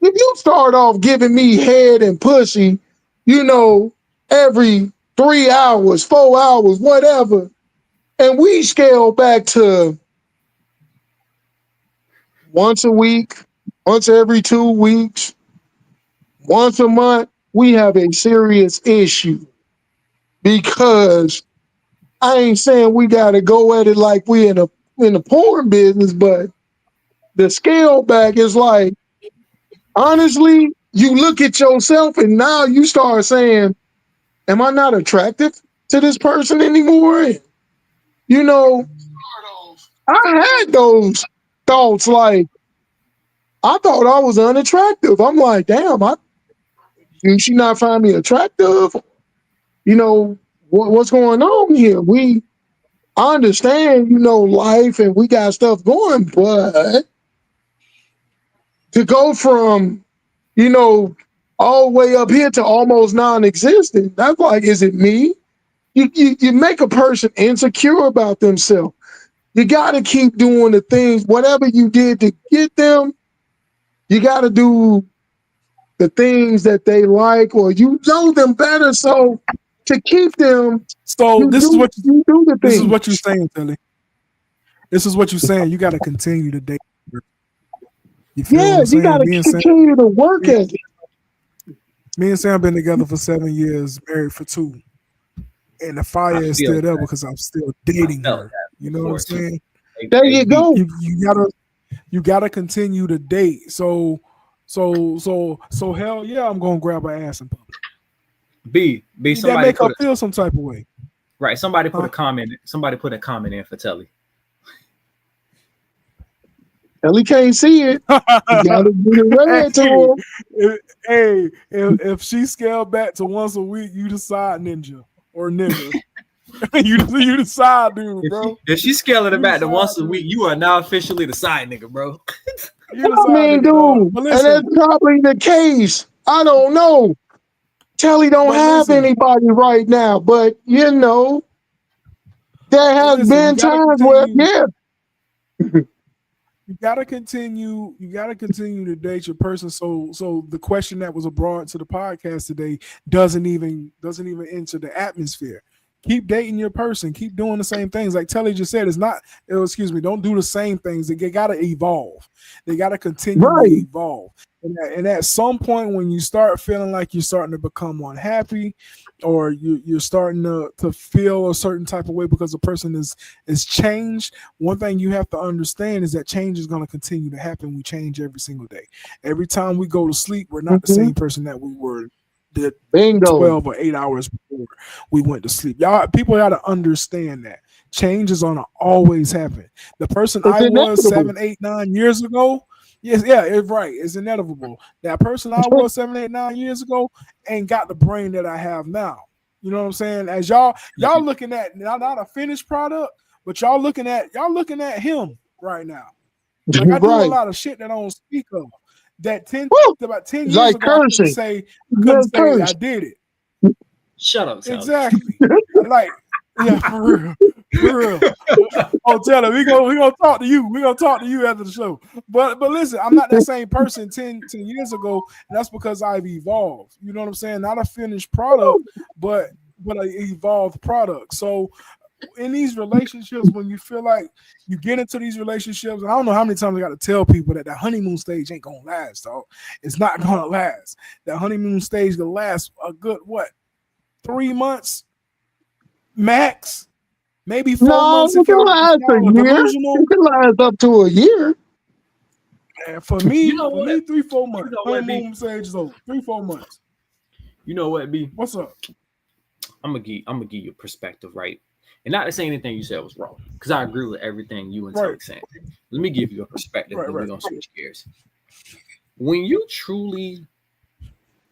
if you start off giving me head and pussy, you know, every 3 hours, 4 hours, whatever, and we scale back to once a week, once every 2 weeks, once a month, we have a serious issue because I ain't saying we got to go at it like we in the porn business, but the scale back is like, honestly, you look at yourself and now you start saying, am I not attractive to this person anymore? And, you know, I had those thoughts like, I thought I was unattractive. I'm like, damn, do she not find me attractive? You know, what's going on here? I understand, life and we got stuff going, but to go from, all the way up here to almost non-existent, that's like, is it me? You make a person insecure about themselves. You got to keep doing the things, whatever you did to get them, you got to do the things that they like, or you know them better. So to keep them, So you do the this is things. what you're saying, Tilly. This is what you're saying. You got to continue to date. You feel what I'm You got saying? to continue to work at it. Me and Sam been together for 7 years, married for 2. And the fire is still there because I'm still dating her. You know what I'm saying? There you go. You gotta continue to date. So hell yeah, I'm gonna grab her ass and pump it. B that somebody make her feel some type of way. Right. Somebody put a comment. Somebody put a comment in for Telly. Telly can't see it. You gotta get it read to him. If she scaled back to once a week, you decide, ninja or nigga. you decide, dude, bro. If she's scaling it back to once a week, you are now officially the side nigga, bro. Dude, and that's probably the case. I don't know. Telly don't have anybody right now, but there has been times where, You gotta continue to date your person. So the question that was brought to the podcast today doesn't even enter the atmosphere. Keep dating your person. Keep doing the same things. Like Telly just said, don't do the same things. They gotta evolve. They gotta continue to evolve. And at some point when you start feeling like you're starting to become unhappy, or you're starting to feel a certain type of way because the person is changed, one thing you have to understand is that change is going to continue to happen. We change every single day. Every time we go to sleep, we're not the same person that we were the 12 or 8 hours before we went to sleep. People got to understand that change is going to always happen. The person I was 7, 8, 9 years ago, it's right. It's inevitable. That person I was 7, 8, 9 years ago ain't got the brain that I have now. You know what I'm saying? As y'all looking at not a finished product, but y'all looking at him right now. Like I do a lot of shit that I don't speak of. That about 10 years like ago, I couldn't say I did it. Shut up, Sally. Exactly. For real. Oh, tell her we gonna talk to you. We gonna talk to you after the show. But listen, I'm not that same person 10 years ago, and that's because I've evolved. You know what I'm saying? Not a finished product, but an evolved product. So in these relationships, when you feel like you get into these relationships, and I don't know how many times I got to tell people that honeymoon stage ain't gonna last, dog. It's not gonna last. That honeymoon stage will last a good 3 months max, maybe 4 months if y'all last a year. It can last up to a year. And for me, 3-4 months. Honeymoon stage is over. 3-4 months. You know what, B? What's up? I'm gonna give you a perspective, right? And not to say anything you said was wrong, because I agree with everything you and Turk saying. Let me give you a perspective, and we're gonna switch gears. When you truly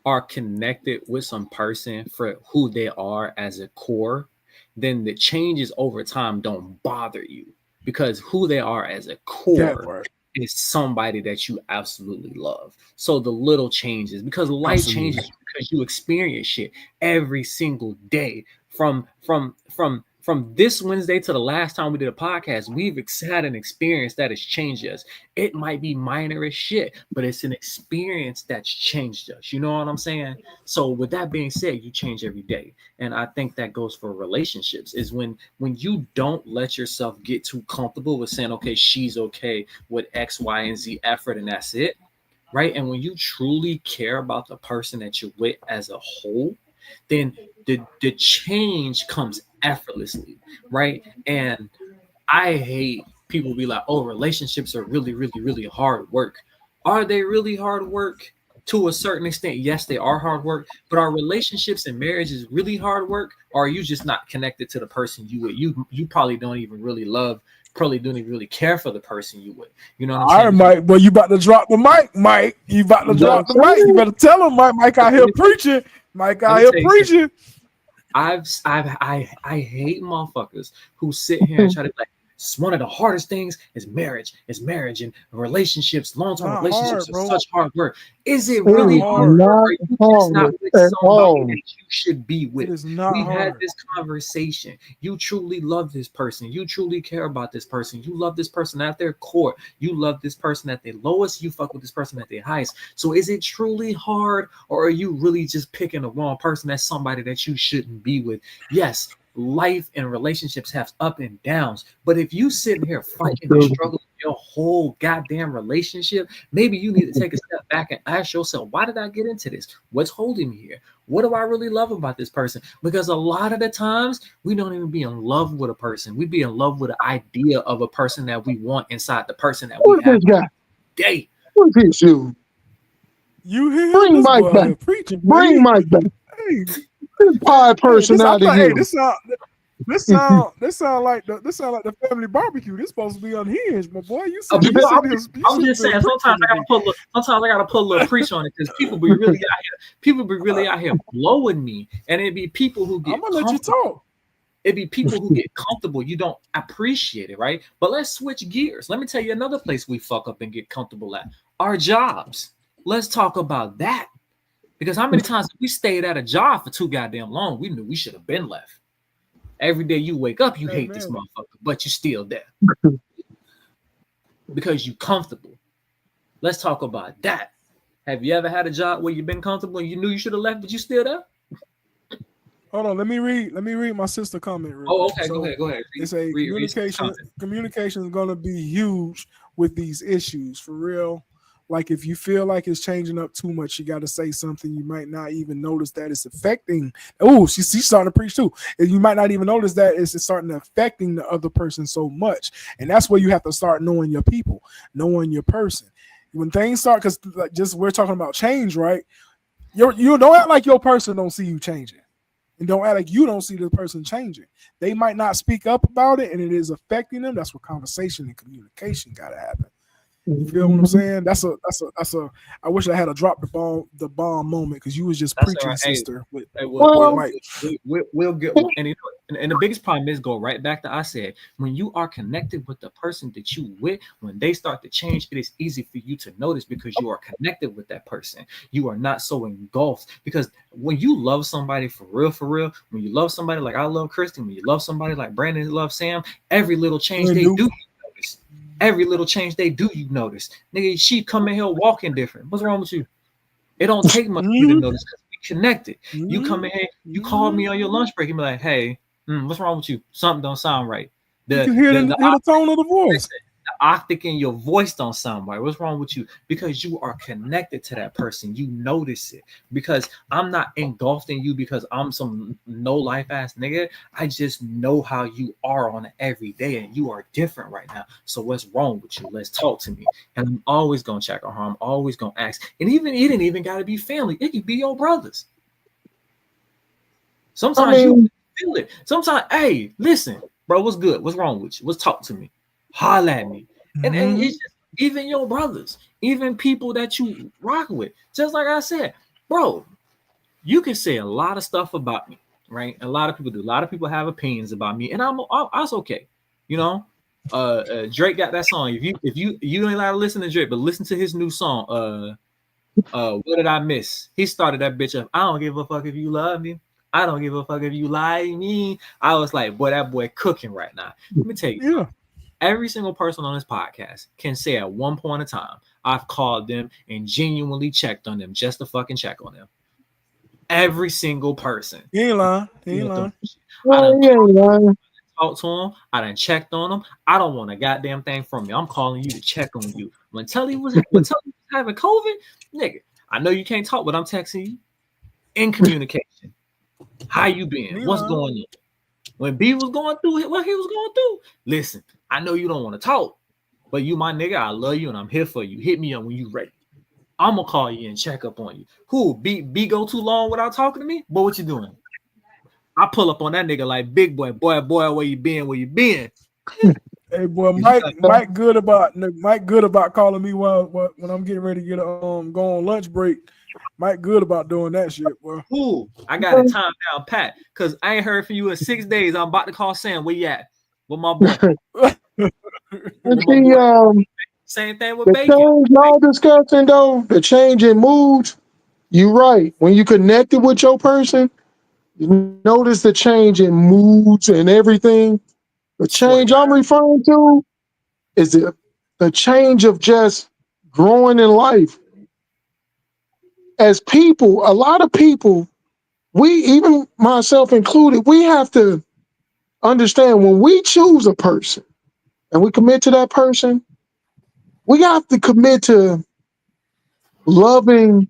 are connected with some person for who they are as a core, then the changes over time don't bother you, because who they are as a core is somebody that you absolutely love. So the little changes, because life changes because you experience shit every single day. From this Wednesday to the last time we did a podcast, we've had an experience that has changed us. It might be minor as shit, but it's an experience that's changed us. You know what I'm saying? So with that being said, you change every day. And I think that goes for relationships, is when you don't let yourself get too comfortable with saying, okay, she's okay with X, Y, and Z effort, and that's it. Right. And when you truly care about the person that you're with as a whole, then the change comes effortlessly, right? And I hate people be like, oh, relationships are really, really, really hard work. Are they really hard work? To a certain extent, yes, they are hard work, but are relationships and marriages really hard work? Or are you just not connected to the person you with? You probably don't even really love, probably don't even really care for the person you with. You know what I'm saying? All right, Mike. Well, you about to drop the mic, Mike. You about to drop the mic. You better tell him, Mike. Mike out here preaching. Mike out here preaching. I hate motherfuckers who sit here and try to like. It's one of the hardest things is marriage. Is marriage and relationships, long-term Not relationships hard, are bro. such hard work. Is it Not really hard? hard. Or not are you just not hard with at somebody all. that you should be It with? is not We've had hard. this conversation. You truly love this person. You truly care about this person. You love this person at their core. You love this person at their lowest. You fuck with this person at their highest. So is it truly hard, or are you really just picking the wrong person? That's somebody that you shouldn't be with. Yes, life and relationships have up and downs, but if you sitting here fighting and struggling your whole goddamn relationship, maybe you need to take a step back and ask yourself, why did I get into this? What's holding me here? What do I really love about this person? Because a lot of the times we don't even be in love with a person. We be in love with the idea of a person that we want inside the person that we Who's have this guy? today. Who's this you? You hear him? Bring This Mike boy out back. here preaching. Boy. Bring Mike back. Hey, This pie person this, I out of thought, hey, you. this sound like the family barbecue. This supposed to be unhinged, my boy. You I'm said just saying. Sometimes I gotta put a little preach on it because people be really out here. People be really out here blowing me, and it be people who get. I'm gonna let you talk. It be people who get comfortable. You don't appreciate it, right? But let's switch gears. Let me tell you another place we fuck up and get comfortable at: our jobs. Let's talk about that. Because how many times we stayed at a job for too goddamn long? We knew we should have been left. Every day you wake up, you hate this motherfucker, but you still there because you comfortable. Let's talk about that. Have you ever had a job where you've been comfortable and you knew you should have left, but you still there? Hold on, let me read my sister comment real Oh, quick. okay, So go ahead. It's a communication is gonna be huge with these issues for real. Like if you feel like it's changing up too much, you got to say something. You might not even notice that it's affecting. Oh, she's starting to preach too. And you might not even notice that it's starting to affecting the other person so much. And that's where you have to start knowing your people, knowing your person. When things start, because like just we're talking about change, right? You don't act like your person don't see you changing. And don't act like you don't see the person changing. They might not speak up about it, and it is affecting them. That's where conversation and communication got to happen. You feel what I'm saying? That's a. I wish I had a drop the bomb moment because you was just preaching, right. sister. We'll get and the biggest problem is go right back to I said when you are connected with the person that you with, when they start to change, it is easy for you to notice because you are connected with that person. You are not so engulfed because when you love somebody for real, when you love somebody like I love Kristen, when you love somebody like Brandon loves Sam, every little change they do, you notice. Every little change they do, you notice. Nigga, she come in here walking different. What's wrong with you? It don't take much for you to notice because we connected. You come in here, you call me on your lunch break and be like, hey, what's wrong with you? Something don't sound right. You can hear the tone of the voice. The octave in your voice don't sound right. What's wrong with you? Because you are connected to that person. You notice it. Because I'm not engulfed in you because I'm some no life ass nigga. I just know how you are on every day, and you are different right now. So what's wrong with you? Let's talk to me. And I'm always gonna check on her. I'm always gonna ask. And even it didn't even gotta be family. It could be your brothers. Sometimes you feel it. Sometimes, hey, listen, bro, what's good? What's wrong with you? Let's talk to me. Holla at me. And it's just even your brothers, even people that you rock with. Just like I said, bro, you can say a lot of stuff about me, right? A lot of people do. A lot of people have opinions about me, and that's okay. You know, Drake got that song. If you ain't allowed to listen to Drake, but listen to his new song. What did I miss? He started that bitch up. I don't give a fuck if you love me. I don't give a fuck if you like me. I was like, boy, that boy cooking right now. Let me tell you. Yeah. Every single person on this podcast can say at one point in time, I've called them and genuinely checked on them just to fucking check on them. Every single person. He ain't lying. I done talked to them. I done checked on them. I don't want a goddamn thing from you. I'm calling you to check on you. When Telly was having COVID, nigga, I know you can't talk, but I'm texting you in communication. How you been? What's going on? When B was going through what he was going through, listen, I know you don't want to talk, but you my nigga, I love you and I'm here for you. Hit me up when you ready. I'm gonna call you and check up on you. Who B go too long without talking to me? Boy, what you doing? I pull up on that nigga like big boy, where you been? Hey boy, Mike good about calling me when I'm getting ready to get go on lunch break. Mike good about doing that shit, boy. Ooh, I got it timed down, Pat, because I ain't heard from you in 6 days. I'm about to call Sam. Where you at? With my boy. Same thing with the Bacon. change y'all discussing though, the change in moods. You're right. When you connected with your person, you notice the change in moods and everything. The change I'm referring to is the change of just growing in life. As people, a lot of people, we, even myself included, we have to understand when we choose a person and we commit to that person, we have to commit to loving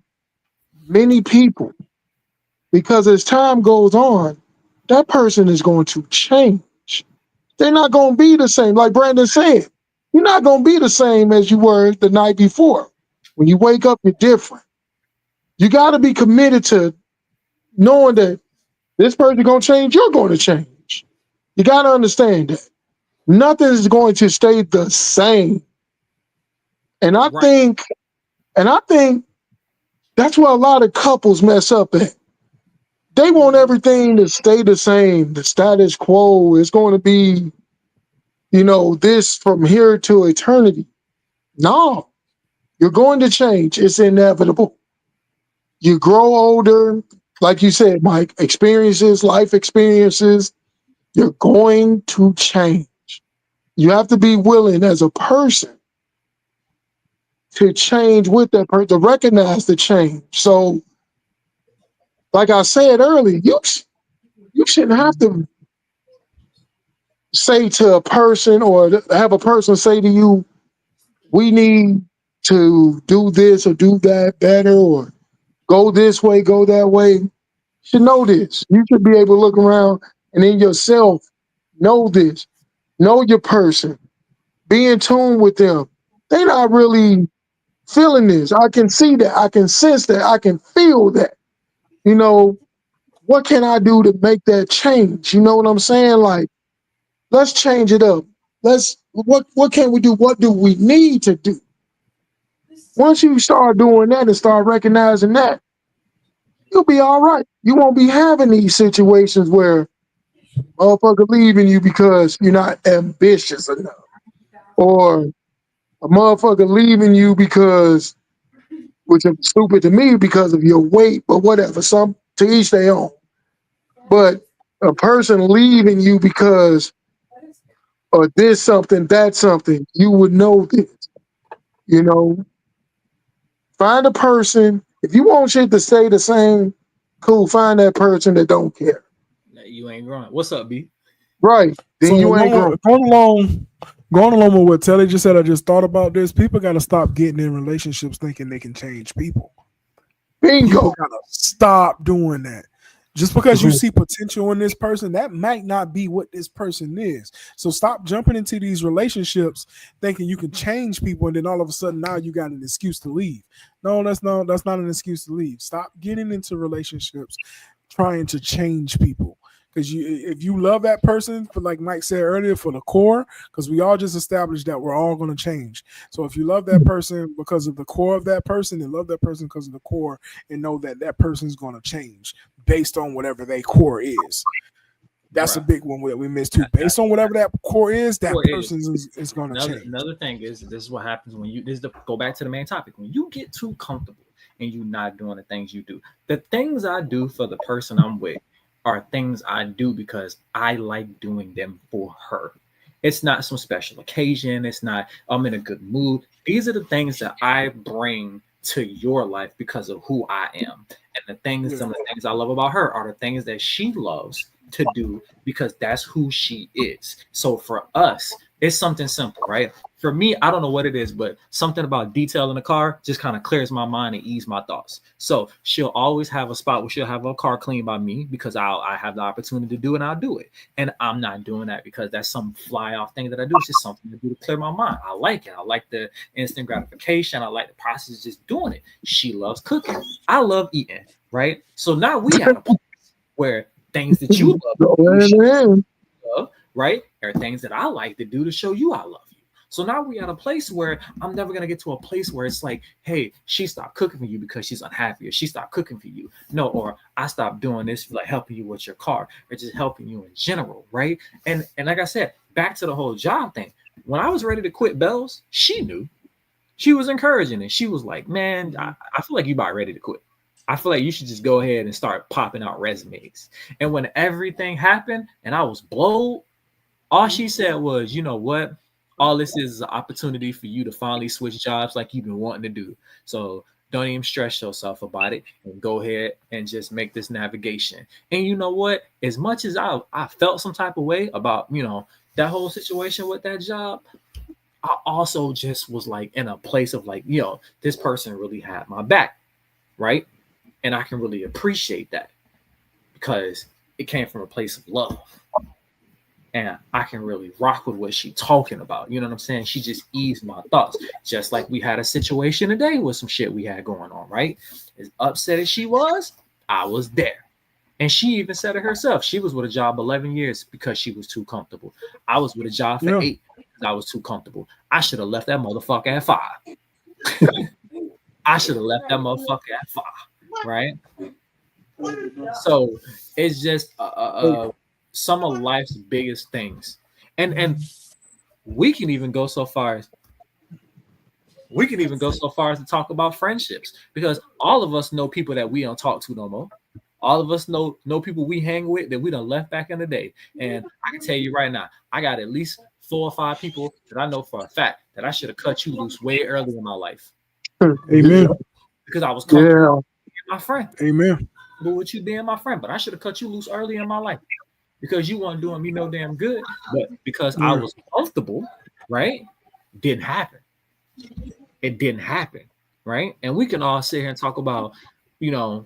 many people, because as time goes on, that person is going to change. They're not going to be the same. Like Brandon said, you're not going to be the same as you were the night before. When you wake up, you're different. You got to be committed to knowing that this person going to change, you're going to change. You got to understand that. Nothing is going to stay the same. And I think that's where a lot of couples mess up at. They want everything to stay the same. The status quo is going to be, this from here to eternity. No, you're going to change. It's inevitable. You grow older, like you said, Mike, life experiences, you're going to change. You have to be willing as a person to change with that person, to recognize the change. So, like I said earlier, you shouldn't have to say to a person or have a person say to you, we need to do this or do that better, or go this way, go that way. You should know this. You should be able to look around and in yourself know this. Know your person. Be in tune with them. They're not really feeling this. I can see that. I can sense that. I can feel that. What can I do to make that change? You know what I'm saying? Like, let's change it up. What can we do? What do we need to do? Once you start doing that and start recognizing that, you'll be all right. You won't be having these situations where motherfucker leaving you because you're not ambitious enough, or a motherfucker leaving you because, which is stupid to me, because of your weight, but whatever. Some to each their own. But a person leaving you because of this something, that something, you would know this. Find a person. If you want shit to stay the same, cool. Find that person that don't care. You ain't growing. What's up, B? Right. Then you ain't growing. Going along with what Telly just said, I just thought about this. People got to stop getting in relationships thinking they can change people. Bingo. People got to stop doing that. Just because you see potential in this person, that might not be what this person is. So stop jumping into these relationships thinking you can change people, and then all of a sudden now you got an excuse to leave. No, that's not an excuse to leave. Stop getting into relationships trying to change people. Because if you love that person, for, like Mike said earlier, for the core, because we all just established that we're all going to change. So if you love that person because of the core of that person, then love that person because of the core, and know that that person is going to change based on whatever their core is. That's a big one that we missed too. Based on whatever that core is, that person is going to change. Another thing is, this is what happens when you, go back to the main topic. When you get too comfortable and you're not doing the things you do, the things I do for the person I'm with are things I do because I like doing them for her. It's not some special occasion. It's not, I'm in a good mood. These are the things that I bring to your life because of who I am. And some of the things I love about her are the things that she loves to do because that's who she is. So for us, it's something simple, right? For me, I don't know what it is, but something about detail in the car just kind of clears my mind and ease my thoughts. So she'll always have a spot where she'll have her car cleaned by me because I have the opportunity to do it, and I'll do it. And I'm not doing that because that's some fly off thing that I do. It's just something to do to clear my mind. I like it. I like the instant gratification. I like the process of just doing it. She loves cooking. I love eating, right? So now we have a place where things that you love, right? There are things that I like to do to show you I love you. So now we're at a place where I'm never gonna get to a place where it's like, hey, she stopped cooking for you because she's unhappy, or she stopped cooking for you. No, or I stopped doing this, like helping you with your car, or just helping you in general, right? And like I said, back to the whole job thing. When I was ready to quit Bell's, she knew. She was encouraging it. She was like, man, I feel like you about ready to quit. I feel like you should just go ahead and start popping out resumes. And when everything happened and I was blowed, all she said was, you know what? All this is an opportunity for you to finally switch jobs like you've been wanting to do. So don't even stress yourself about it and go ahead and just make this navigation. And you know what? As much as I felt some type of way about, that whole situation with that job, I also just was like in a place of like, this person really had my back, right? And I can really appreciate that because it came from a place of love. And I can really rock with what she's talking about. You know what I'm saying? She just eased my thoughts. Just like we had a situation today with some shit we had going on, right? As upset as she was, I was there. And she even said it herself. She was with a job 11 years because she was too comfortable. I was with a job for 8 because I was too comfortable. I should have left that motherfucker at 5. I should have left that motherfucker at 5, right? So it's just some of life's biggest things, and we can even go so far as to talk about friendships, because all of us know people that we don't talk to no more. All of us know people we hang with that we done left back in the day. And I can tell you right now, I got at least 4 or 5 people that I know for a fact that I should have cut you loose way early in my life. Amen. Because I was comfortable being my friend. Amen. But with you being my friend, but I should have cut you loose early in my life. Because you weren't doing me no damn good, but because I was comfortable, right? Didn't happen. It didn't happen, right? And we can all sit here and talk about, and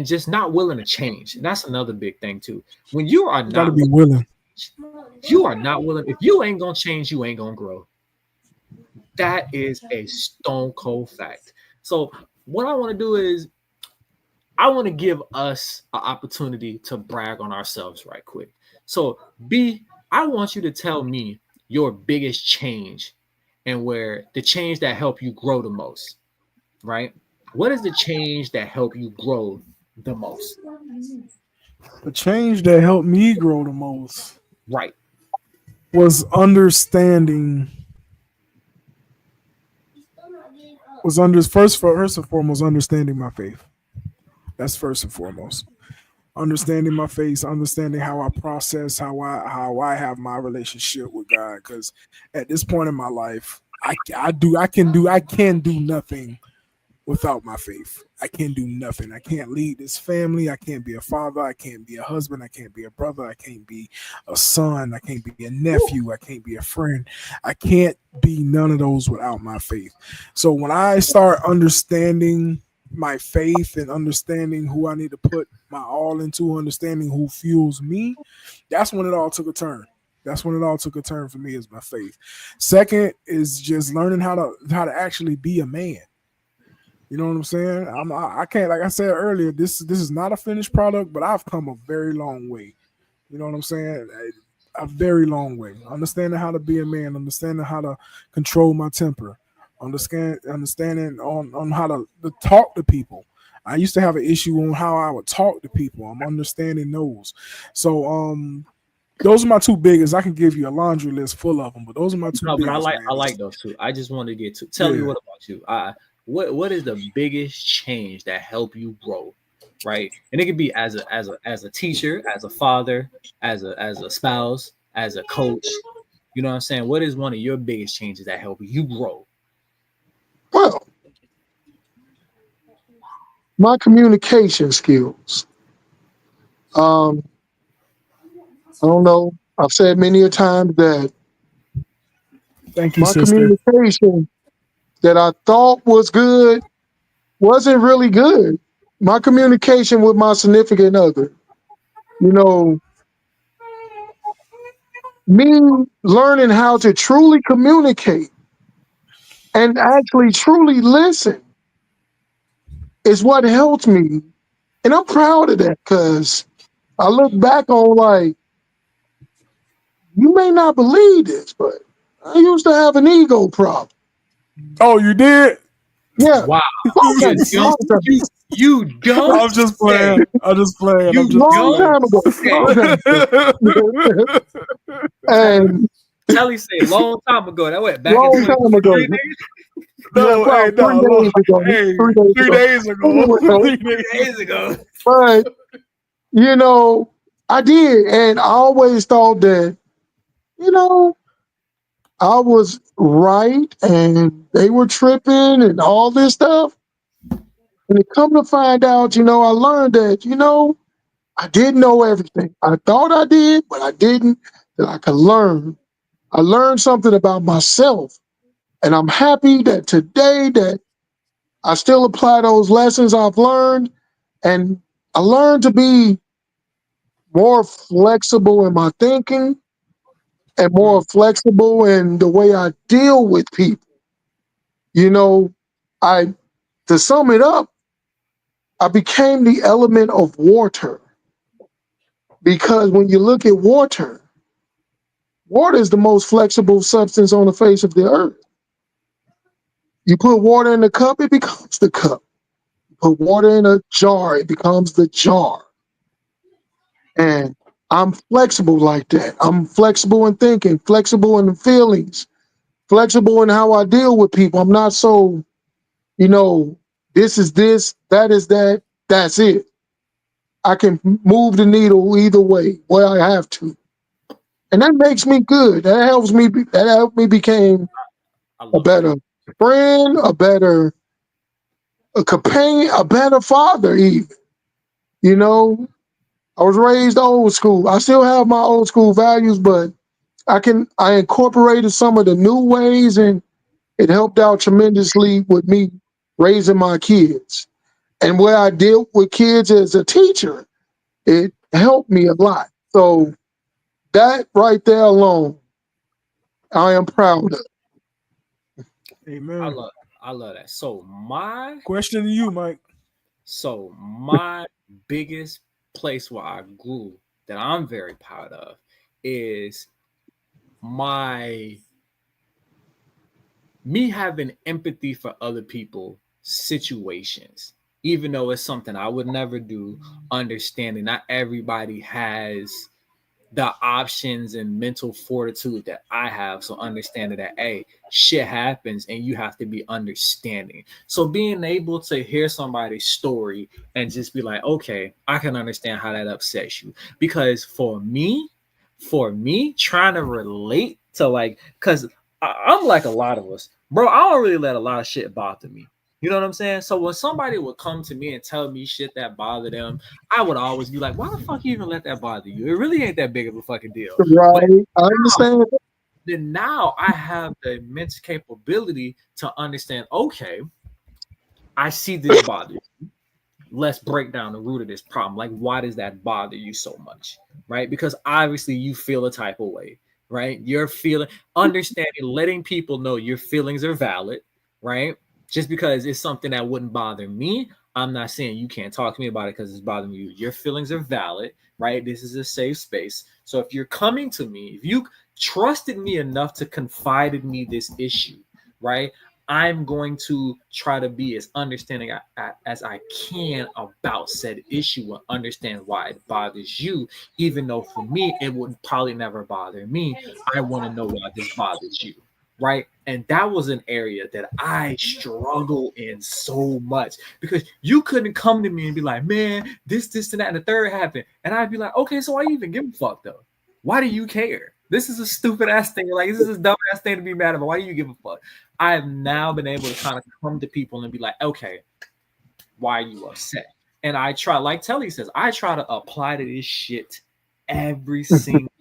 just not willing to change. And that's another big thing too. When you are not gotta be willing, you are not willing. If you ain't gonna change, you ain't gonna grow. That is a stone cold fact. So what I want to do is, I want to give us an opportunity to brag on ourselves right quick. So, B, I want you to tell me your biggest change and where the change that helped you grow the most, right? What is the change that helped you grow the most? The change that helped me grow the most, right, was understanding. First and foremost, understanding my faith. That's first and foremost. Understanding my faith, understanding how I process, how I have my relationship with God. Because at this point in my life, I can do nothing without my faith. I can do nothing. I can't lead this family. I can't be a father. I can't be a husband. I can't be a brother. I can't be a son. I can't be a nephew. I can't be a friend. I can't be none of those without my faith. So when I start understanding my faith and understanding who I need to put my all into, understanding who fuels me, that's when it all took a turn. That's when it all took a turn for me, is my faith. Second is just learning how to actually be a man. You know what I'm saying? I can't, like I said earlier, this is not a finished product, but I've come a very long way. You know what I'm saying? A very long way. Understanding how to be a man, understanding how to control my temper, understanding on how to talk to people. I used to have an issue on how I would talk to people. I'm understanding those. So those are my 2 biggest. I can give you a laundry list full of them, but those are my 2 biggest. But I like those 2. I just want to get to tell me, what about you? What is the biggest change that helped you grow, right? And it could be as a teacher, as a father, as a spouse, as a coach. You know what I'm saying? What is one of your biggest changes that helped you grow? Well, my communication skills. I don't know. I've said many a time that thank you, my sister. communication that I thought was good wasn't really good. My communication with my significant other, me learning how to truly communicate and actually truly listen is what helped me. And I'm proud of that, because I look back on, like, you may not believe this, but I used to have an ego problem. Oh, you did? Yeah. Wow. Long You time, you don't I'm just say. playing. I'm just playing. You I'm just long playing. time ago. Long time ago. And Telly said long time ago. That went back in long time ago. 2023. Yeah, No, hey, about no, 3 days ago. hey, 3 days 3 ago. days ago. Anyway, 3 days ago. but you know, I did, and I always thought that, you know, I was right and they were tripping and all this stuff. And it come to find out, I learned that, I didn't know everything. I thought I did, but I didn't. That I could learn. I learned something about myself. And I'm happy that today that I still apply those lessons I've learned. And I learned to be more flexible in my thinking and more flexible in the way I deal with people. You know, I to sum it up, I became the element of water. Because when you look at water, water is the most flexible substance on the face of the earth. You put water in a cup, it becomes the cup. You put water in a jar, it becomes the jar. And I'm flexible like that. I'm flexible in thinking, flexible in the feelings, flexible in how I deal with people. I'm not so, this is this, that is that, that's it. I can move the needle either way, where I have to. And that makes me good. That helps me. That helped me become a better friend, a companion, a better father. Even, I was raised old school. I still have my old school values, but I incorporated some of the new ways, and it helped out tremendously with me raising my kids. And where I dealt with kids as a teacher, it helped me a lot. So that right there alone, I am proud of. Amen. I love that. So my Question to you, Mike. So my biggest place where I grew that I'm very proud of is me having empathy for other people situations, even though it's something I would never do. Understanding not everybody has the options and mental fortitude that I have. So understanding that, hey, shit happens and you have to be understanding. So being able to hear somebody's story and just be like, okay, I can understand how that upsets you. Because for me, trying to relate to because I'm like a lot of us, bro, I don't really let a lot of shit bother me. You know what I'm saying? So when somebody would come to me and tell me shit that bothered them, I would always be like, why the fuck you even let that bother you? It really ain't that big of a fucking deal. Right. I understand. Then now I have the immense capability to understand, okay, I see this bother you. Let's break down the root of this problem. Like, why does that bother you so much? Right? Because obviously you feel a type of way, right? You're feeling, understanding, letting people know your feelings are valid, right? Just because it's something that wouldn't bother me, I'm not saying you can't talk to me about it because it's bothering you. Your feelings are valid, right? This is a safe space. So if you're coming to me, if you trusted me enough to confide in me this issue, right? I'm going to try to be as understanding as I can about said issue and understand why it bothers you, even though for me, it would probably never bother me. I want to know why this bothers you, right? And that was an area that I struggle in so much because you couldn't come to me and be like, man, this, and that, and the third happened. And I'd be like, okay, so why you even give a fuck though? Why do you care? This is a stupid ass thing. Like, this is a dumb ass thing to be mad about. Why do you give a fuck? I've now been able to kind of come to people and be like, okay, why are you upset? And I try, like Telly says, I try to apply to this shit every single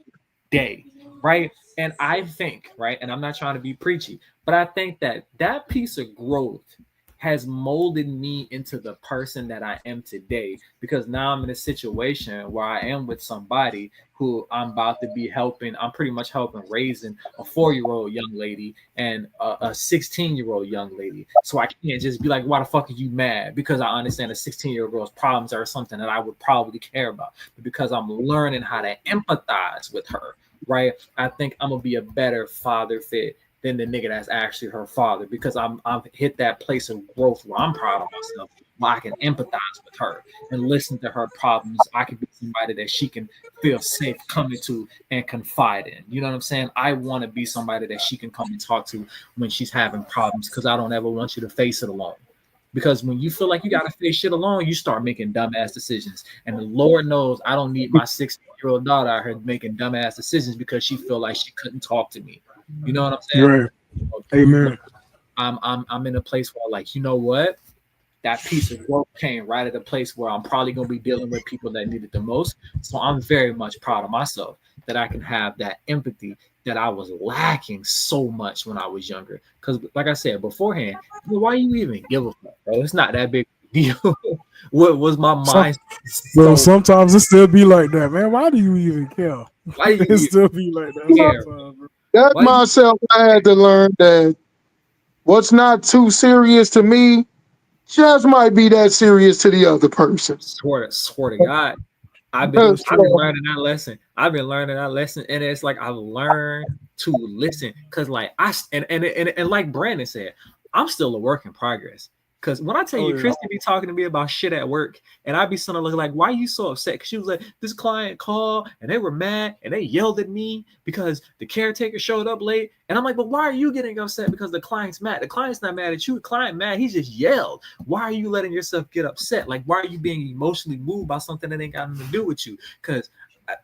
day, right? And I think, right, and I'm not trying to be preachy, but I think that piece of growth has molded me into the person that I am today, because now I'm in a situation where I am with somebody who I'm about to be helping. I'm pretty much helping raising a 4-year-old young lady and a 16-year-old young lady. So I can't just be like, why the fuck are you mad? Because I understand a 16-year-old girl's problems are something that I would probably care about. But because I'm learning how to empathize with her, right? I think I'm gonna be a better father fit than the nigga that's actually her father because I've hit that place of growth where I'm proud of myself, where I can empathize with her and listen to her problems. I can be somebody that she can feel safe coming to and confide in. You know what I'm saying? I want to be somebody that she can come and talk to when she's having problems because I don't ever want you to face it alone. Because when you feel like you gotta face shit alone, you start making dumbass decisions. And the Lord knows I don't need my 16-year-old daughter out here making dumbass decisions because she feel like she couldn't talk to me. You know what I'm saying? Right. Amen. I'm in a place where like, you know what? That piece of growth came right at a place where I'm probably gonna be dealing with people that need it the most. So I'm very much proud of myself that I can have that empathy that I was lacking so much when I was younger. Because like I said beforehand, why you even give a fuck, bro? It's not that big a deal. What was my mind? Well, sometimes it still be like that, man. Why do you even care? Why do you it still be like that care? sometimes, bro. That myself, I had to learn that what's not too serious to me just might be that serious to the other person. Swear to God. I've been learning that lesson. I've been learning that lesson, and it's like I've learned to listen because, like, and like Brandon said, I'm still a work in progress. Because when I tell you, Christy be talking to me about shit at work, and I be sort of looking like, "Why are you so upset?" Because she was like, "This client called, and they were mad, and they yelled at me because the caretaker showed up late." And I'm like, "But why are you getting upset because the client's mad? The client's not mad at you. The client mad. He just yelled. Why are you letting yourself get upset? Like, why are you being emotionally moved by something that ain't got nothing to do with you?" Because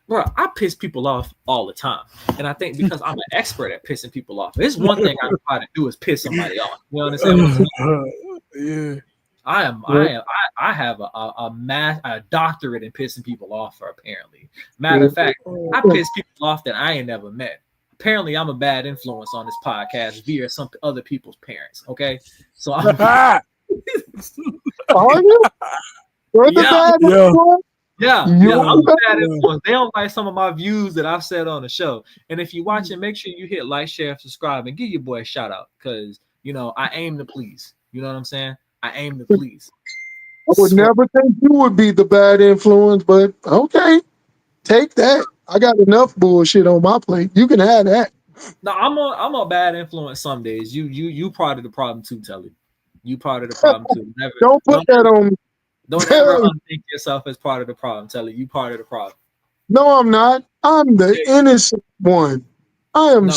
bro, I piss people off all the time, and I think because I'm an expert at pissing people off, there's one thing I know how to do is piss somebody off. You understand what I'm saying? Yeah. I have a doctorate in pissing people off. Apparently, matter of fact, I piss people off that I ain't never met. Apparently, I'm a bad influence on this podcast via some other people's parents. Okay, so I'm. Are you? Yeah, I'm a bad influence. They don't like some of my views that I've said on the show. And if you watch it, make sure you hit like, share, subscribe, and give your boy a shout out because I aim to please. You know what I'm saying? I aim to please. I would never think you would be the bad influence, but okay, take that. I got enough bullshit on my plate. You can have that. No, I'm a bad influence some days. You part of the problem too, Telly. You part of the problem too. Don't put that on me. Don't ever unthink yourself as part of the problem, Telly. You part of the problem. No, I'm not. I'm the innocent one. I am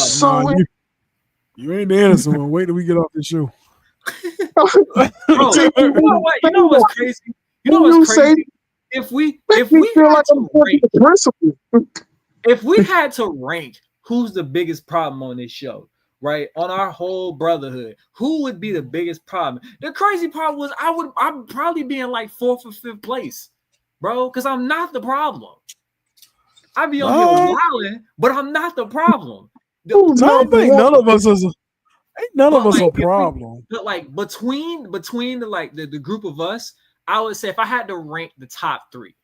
you ain't the innocent one. Wait till we get off the show. Bro, you know what? You know what's crazy? You know what's crazy? If we had to rank who's the biggest problem on this show, right? On our whole brotherhood, who would be the biggest problem? The crazy part was I'm probably be in like 4th or 5th place, bro, because I'm not the problem. I be on here wilding, but I'm not the problem. I don't think none of us is. Ain't none of us a problem. But like between the group of us, I would say if I had to rank the top 3,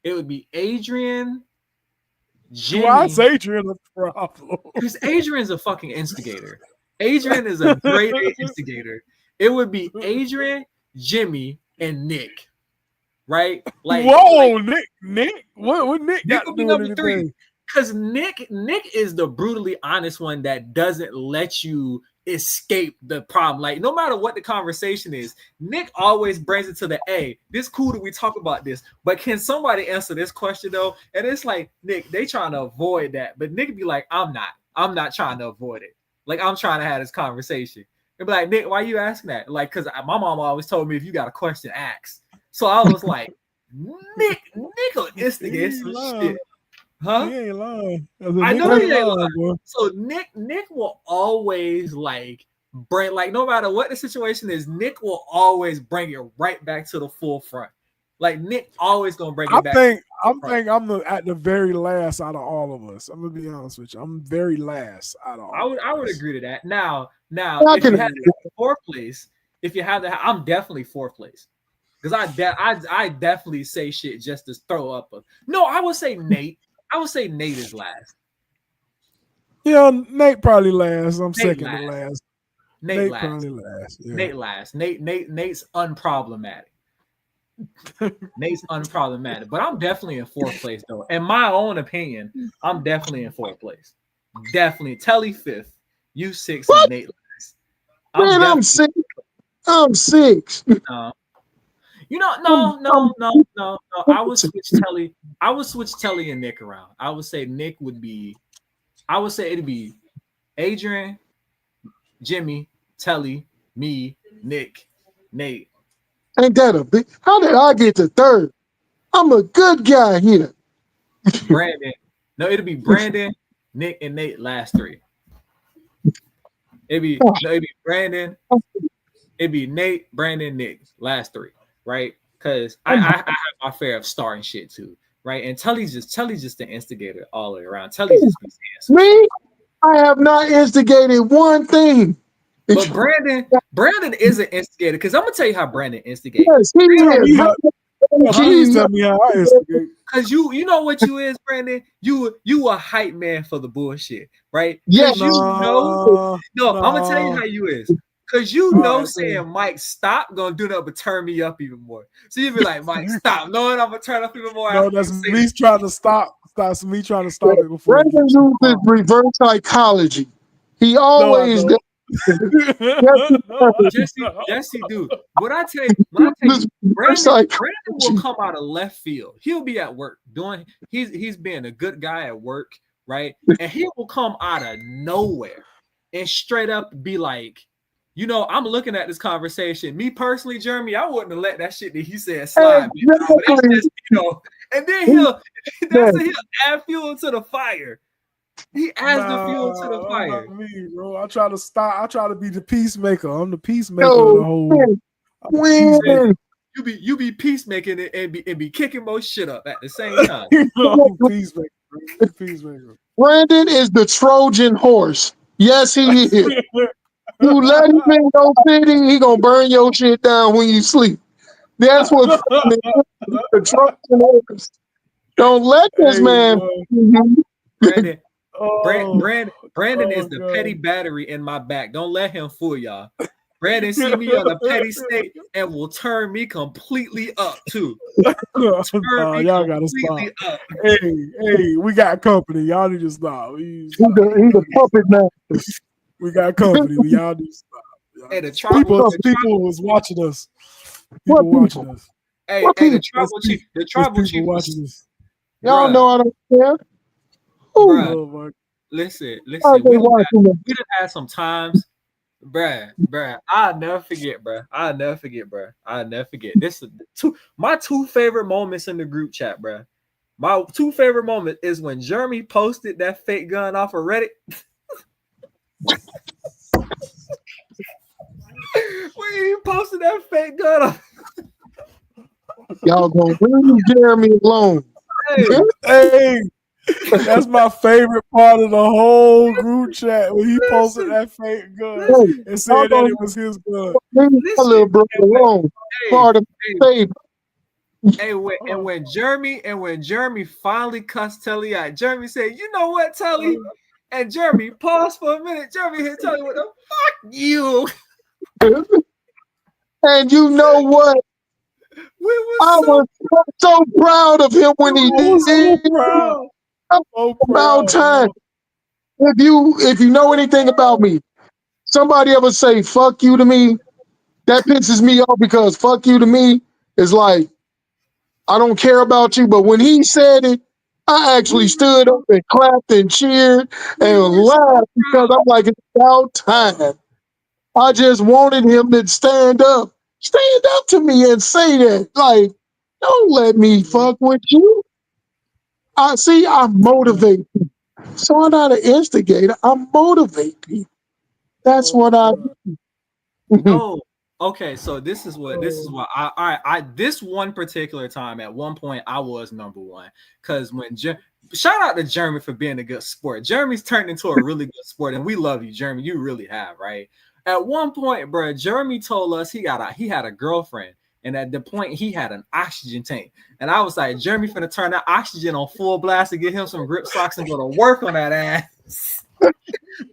it would be Adrian. Jimmy. Why is Adrian a problem? Because Adrian's a fucking instigator. Adrian is a great instigator. It would be Adrian, Jimmy, and Nick. Right? Like, whoa, Nick. What Nick got to do with anything? 3. Because Nick is the brutally honest one that doesn't let you escape the problem. Like, no matter what the conversation is, Nick always brings it to the A. This cool that we talk about this, but can somebody answer this question though? And it's like, Nick, they trying to avoid that, but Nick be like, I'm not trying to avoid it. Like, I'm trying to have this conversation. And be like, Nick, why you asking that? Like, because my mom always told me if you got a question, ask. So I was like, Nick will instigate some shit. Huh? He ain't lying. I know he ain't lying. So Nick will always like bring, like, no matter what the situation is, Nick will always bring it right back to the forefront. Like, Nick always gonna bring it back. I think I'm at the very last out of all of us. I'm gonna be honest with you. I'm very last out of all. I would agree to that. Now, if you had the 4th place, I'm definitely 4th place. Because I definitely say shit just to throw up no, I would say Nate. I would say Nate is last. Yeah, Nate probably last. I'm second to last. Nate probably last. Yeah. Nate last. Nate's unproblematic. Nate's unproblematic, but I'm definitely in fourth place though. In my own opinion, I'm definitely in fourth place. Definitely. Telly fifth, you six, and Nate last. Man, I'm six. I'm six. You know, no. I would switch Telly. I would switch Telly and Nick around. I would say Nick would be. I would say it'd be Adrian, Jimmy, Telly, me, Nick, Nate. Ain't that a big? How did I get to third? I'm a good guy here. Brandon. No, it'd be Brandon, Nick, and Nate last three. It'd be Brandon. It'd be Nate, Brandon, Nick last three, right? Because I have my fair of starting shit too, right? And Telly's just the instigator all the way around. Telly's just be saying me. I have not instigated one thing. But Brandon is an instigator because I'm gonna tell you how Brandon instigates. Yes, he is. Please tell me how I instigate. Because you know what you is, Brandon. You a hype man for the bullshit, right? Yes, I'm gonna tell you how you is. Because you know saying Mike stop gonna do nothing but turn me up even more. So you be like, Mike, stop. Knowing I'm gonna turn up even more. No, that's me trying to stop. That's me trying to stop it before. Brandon uses reverse psychology. He always does. Jesse, dude. When I tell you, Brandon will come out of left field. He'll be at work doing. He's being a good guy at work, right? And he will come out of nowhere and straight up be like, you know, I'm looking at this conversation. Me personally, Jeremy, I wouldn't have let that shit that he said slide. But that's just, you know, and then he'll add fuel to the fire. He adds the fuel to the fire. Not me, bro. I try to be the peacemaker. I'm the peacemaker of the whole. You be peacemaking and be kicking most shit up at the same time. Peacemaker. Brandon is the Trojan horse. Yes, he is. You let him in your city, he gonna burn your shit down when you sleep. That's what the Trojan horse. Don't let this man. Brandon is the petty battery in my back. Don't let him fool y'all. Brandon see me on a petty state and will turn me completely up too. Y'all gotta stop. Up. Hey, we got company. Y'all need to stop. He's a puppet master. We got company. Y'all need to stop. Hey, people was watching us. People watching us. Hey, the tribal chief watching us. Y'all know I don't care. Bruh, listen. We done had some times, bruh. I'll never forget. This is my two favorite moments in the group chat, bruh. My two favorite moments is when Jeremy posted that fake gun off of Reddit. When he posted that fake gun off. Y'all gonna leave Jeremy alone. Hey. That's my favorite part of the whole group chat when he posted that fake gun and said that it was his gun. Leave my little brother alone. Part of the and when Jeremy finally cussed Telly out, Jeremy said, "You know what, Telly?" And Jeremy paused for a minute. Jeremy hit Telly with a "fuck you." And you know what? I was so proud of him when he did. So proud. About time. If you know anything about me, somebody ever say "fuck you" to me, that pisses me off because "fuck you" to me is like I don't care about you. But when he said it, I actually stood up and clapped and cheered and laughed because I'm like, it's about time. I just wanted him to stand up to me and say that. Like, don't let me fuck with you. I motivate people. So I'm not an instigator. I motivate people. That's what I do. No. Okay, so this is what I this one particular time at one point I was number one because when shout out to Jeremy for being a good sport. Jeremy's turned into a really good sport, and we love you, Jeremy. You really have, right? At one point, bro, Jeremy told us he had a girlfriend, and at the point he had an oxygen tank, and I was like, Jeremy finna turn that oxygen on full blast and get him some grip socks and go to work on that ass.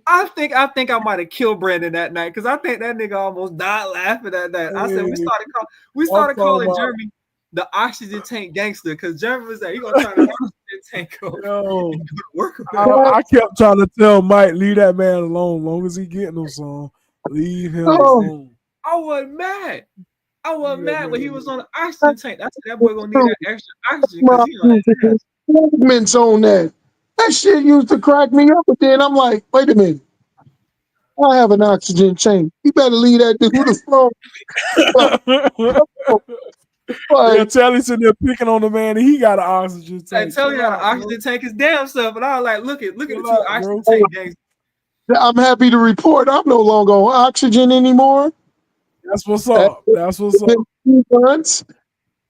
I think I might have killed Brandon that night because I think that nigga almost died laughing at that. I said we started calling Jeremy. the oxygen tank gangster, because Jeremy was like, he gonna turn the oxygen tank over. Yo, and work I kept trying to tell Mike, leave that man alone. Long as he getting them some, leave him alone. I wasn't mad. I wasn't mad when he was on the oxygen tank. I said that boy gonna need that extra oxygen because he on that ass. Segments on that. That shit used to crack me up, but then I'm like, wait a minute. I have an oxygen tank. You better leave that dude alone. Yeah, Charlie sitting there picking on the man, and he got an oxygen tank. I tell you how the oxygen tank is damn stuff, and I was like, look at the two oxygen tank gangs. I'm happy to report I'm no longer on oxygen anymore. That's what's up. That's what's up. Months,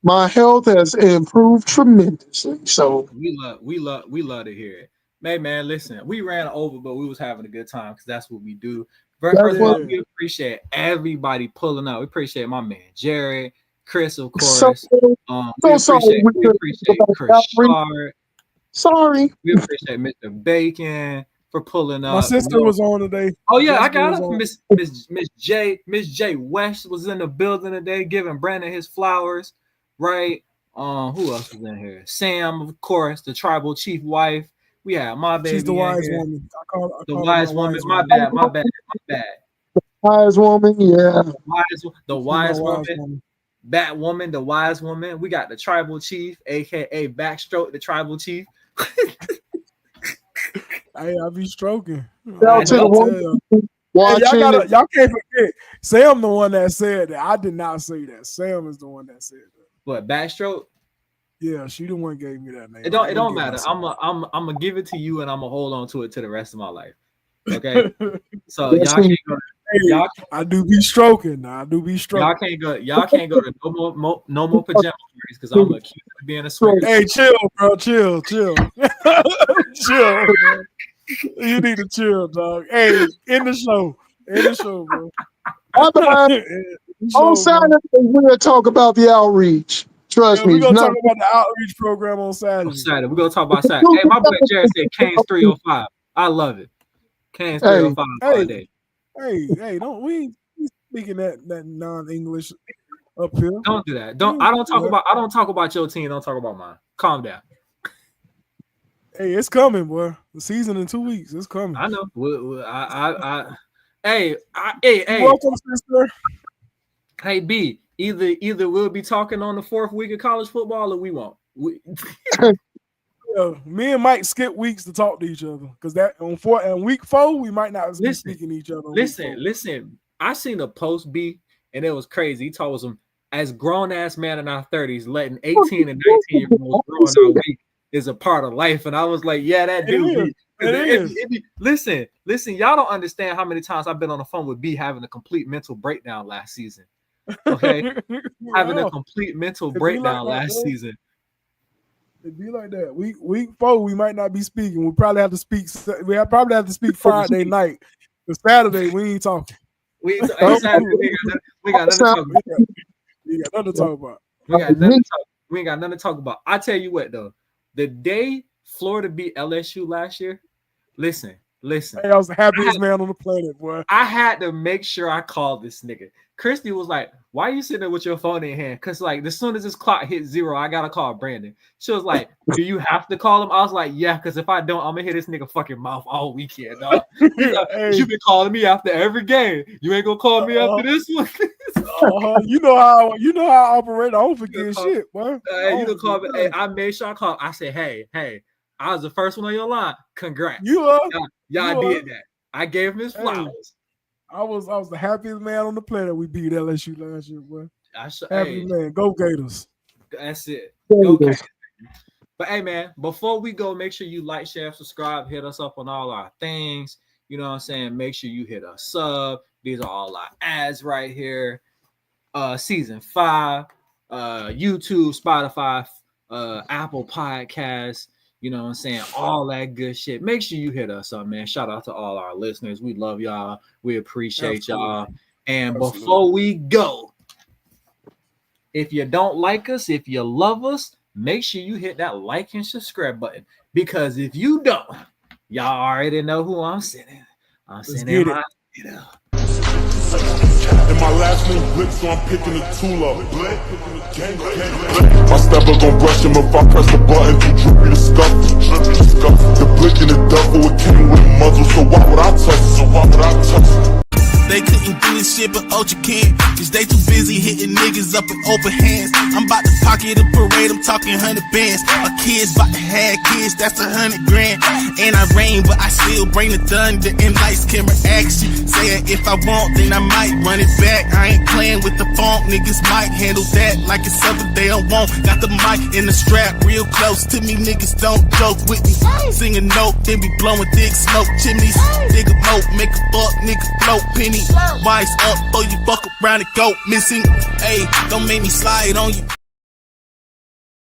my health has improved tremendously. So we love to hear it. Man, listen, we ran over, but we was having a good time because that's what we do. First of all, we appreciate everybody pulling up. We appreciate my man Jared, Chris, of course. We appreciate Chris Shard. Sorry. We appreciate Mr. Bacon for pulling up. My sister was on today. Oh yeah, I got her. Miss J West was in the building today, giving Brandon his flowers. Right? Who else was in here? Sam, of course, the tribal chief wife. We had my baby. She's the wise woman. The wise woman. My bad. Wise woman, yeah. The wise woman. Batwoman, the wise woman. We got the tribal chief, aka Backstroke, the tribal chief. Hey, I be stroking. Y'all can't forget. Sam the one that said that. I did not say that. Sam is the one that said that. What, Backstroke? Yeah, she the one gave me that name. It don't matter. I'm gonna give it to you, and I'm gonna hold on to it to the rest of my life. Okay. So y'all can't go. I do be stroking. I do be stroking. Y'all can't go to no more pajama parties because I'm accused of being a swinger. Hey, chill, bro. Chill. Chill, man. You need to chill, dog. Hey, end the show, bro. On Saturday, we'll talk about the outreach. Trust me. We're gonna talk about the outreach program on Saturday. We're gonna talk about Saturday. Hey, my boy Jared said Canes 305. I love it. Canes 305 all day. Hey, don't we speaking that non-English up here? Don't do that. I don't talk about your team. Don't talk about mine. Calm down. Hey, it's coming, boy. The season in 2 weeks. It's coming. I know. Hey. Welcome, sister. Hey, B. Either we'll be talking on the 4th week of college football, or we won't. Me and Mike skip weeks to talk to each other because that on week 4 we might not be speaking to each other. Listen. I seen a post, B, and it was crazy. He told us as grown ass man in our 30s, letting 18 and 19-year-olds grow in our week is a part of life. And I was like, yeah, that dude. Listen, y'all don't understand how many times I've been on the phone with B having a complete mental breakdown last season. Okay, having a complete mental breakdown last season. It'd be like that. Week 4, we might not be speaking. We probably have to speak. Probably have to speak Friday night. The Saturday, we ain't talking. We got nothing to talk about. We ain't got nothing to talk about. I tell you what, though, the day Florida beat LSU last year, listen. Hey, I was the happiest man on the planet, boy. I had to make sure I called this nigga. Christy was like, why are you sitting there with your phone in your hand? Because, like, as soon as this clock hit 0, I got to call Brandon. She was like, do you have to call him? I was like, yeah, because if I don't, I'm going to hit this nigga fucking mouth all weekend, dog. Hey. You've been calling me after every game. You ain't going to call me after this one? You know how I operate. I don't forget shit, boy. I made sure I called. I said, hey, I was the first one on your line. Congrats. Y'all did that. I gave him his flowers. I was the happiest man on the planet. We beat LSU last year, boy. Happy man. Go Gators. That's it. Go Gators. But hey, man, before we go, make sure you like, share, subscribe, hit us up on all our things. You know what I'm saying? Make sure you hit us sub. These are all our ads right here. Season 5, YouTube, Spotify, Apple Podcasts. You know what I'm saying? All that good shit. Make sure you hit us up, man. Shout out to all our listeners. We love y'all. We appreciate y'all. And before we go, if you don't like us, if you love us, make sure you hit that like and subscribe button. Because if you don't, y'all already know who I'm sitting. I'm sitting in my my last sling blick, so I'm picking the tool up. My stepper gon' brush him if I press the button. Too drippy to scuff. The blick in the duffel, it came with a muzzle, so why would I touch it? They couldn't do this shit, but Ultra can. Cause they too busy hitting niggas up with open hands. I'm about to pocket a parade, I'm talking 100 bands. My kids about to have kids, that's 100 grand. And I rain, but I still bring the thunder and lights, camera action. Saying if I want, then I might run it back. I ain't playing with the funk, niggas might handle that like it's something they don't want. Got the mic in the strap real close to me, niggas don't joke with me. Sing a note, then be blowing thick smoke chimneys. Dig a moat, make a fuck nigga float penny. Wise up, throw you fuck around and go missing. Hey, don't make me slide on you.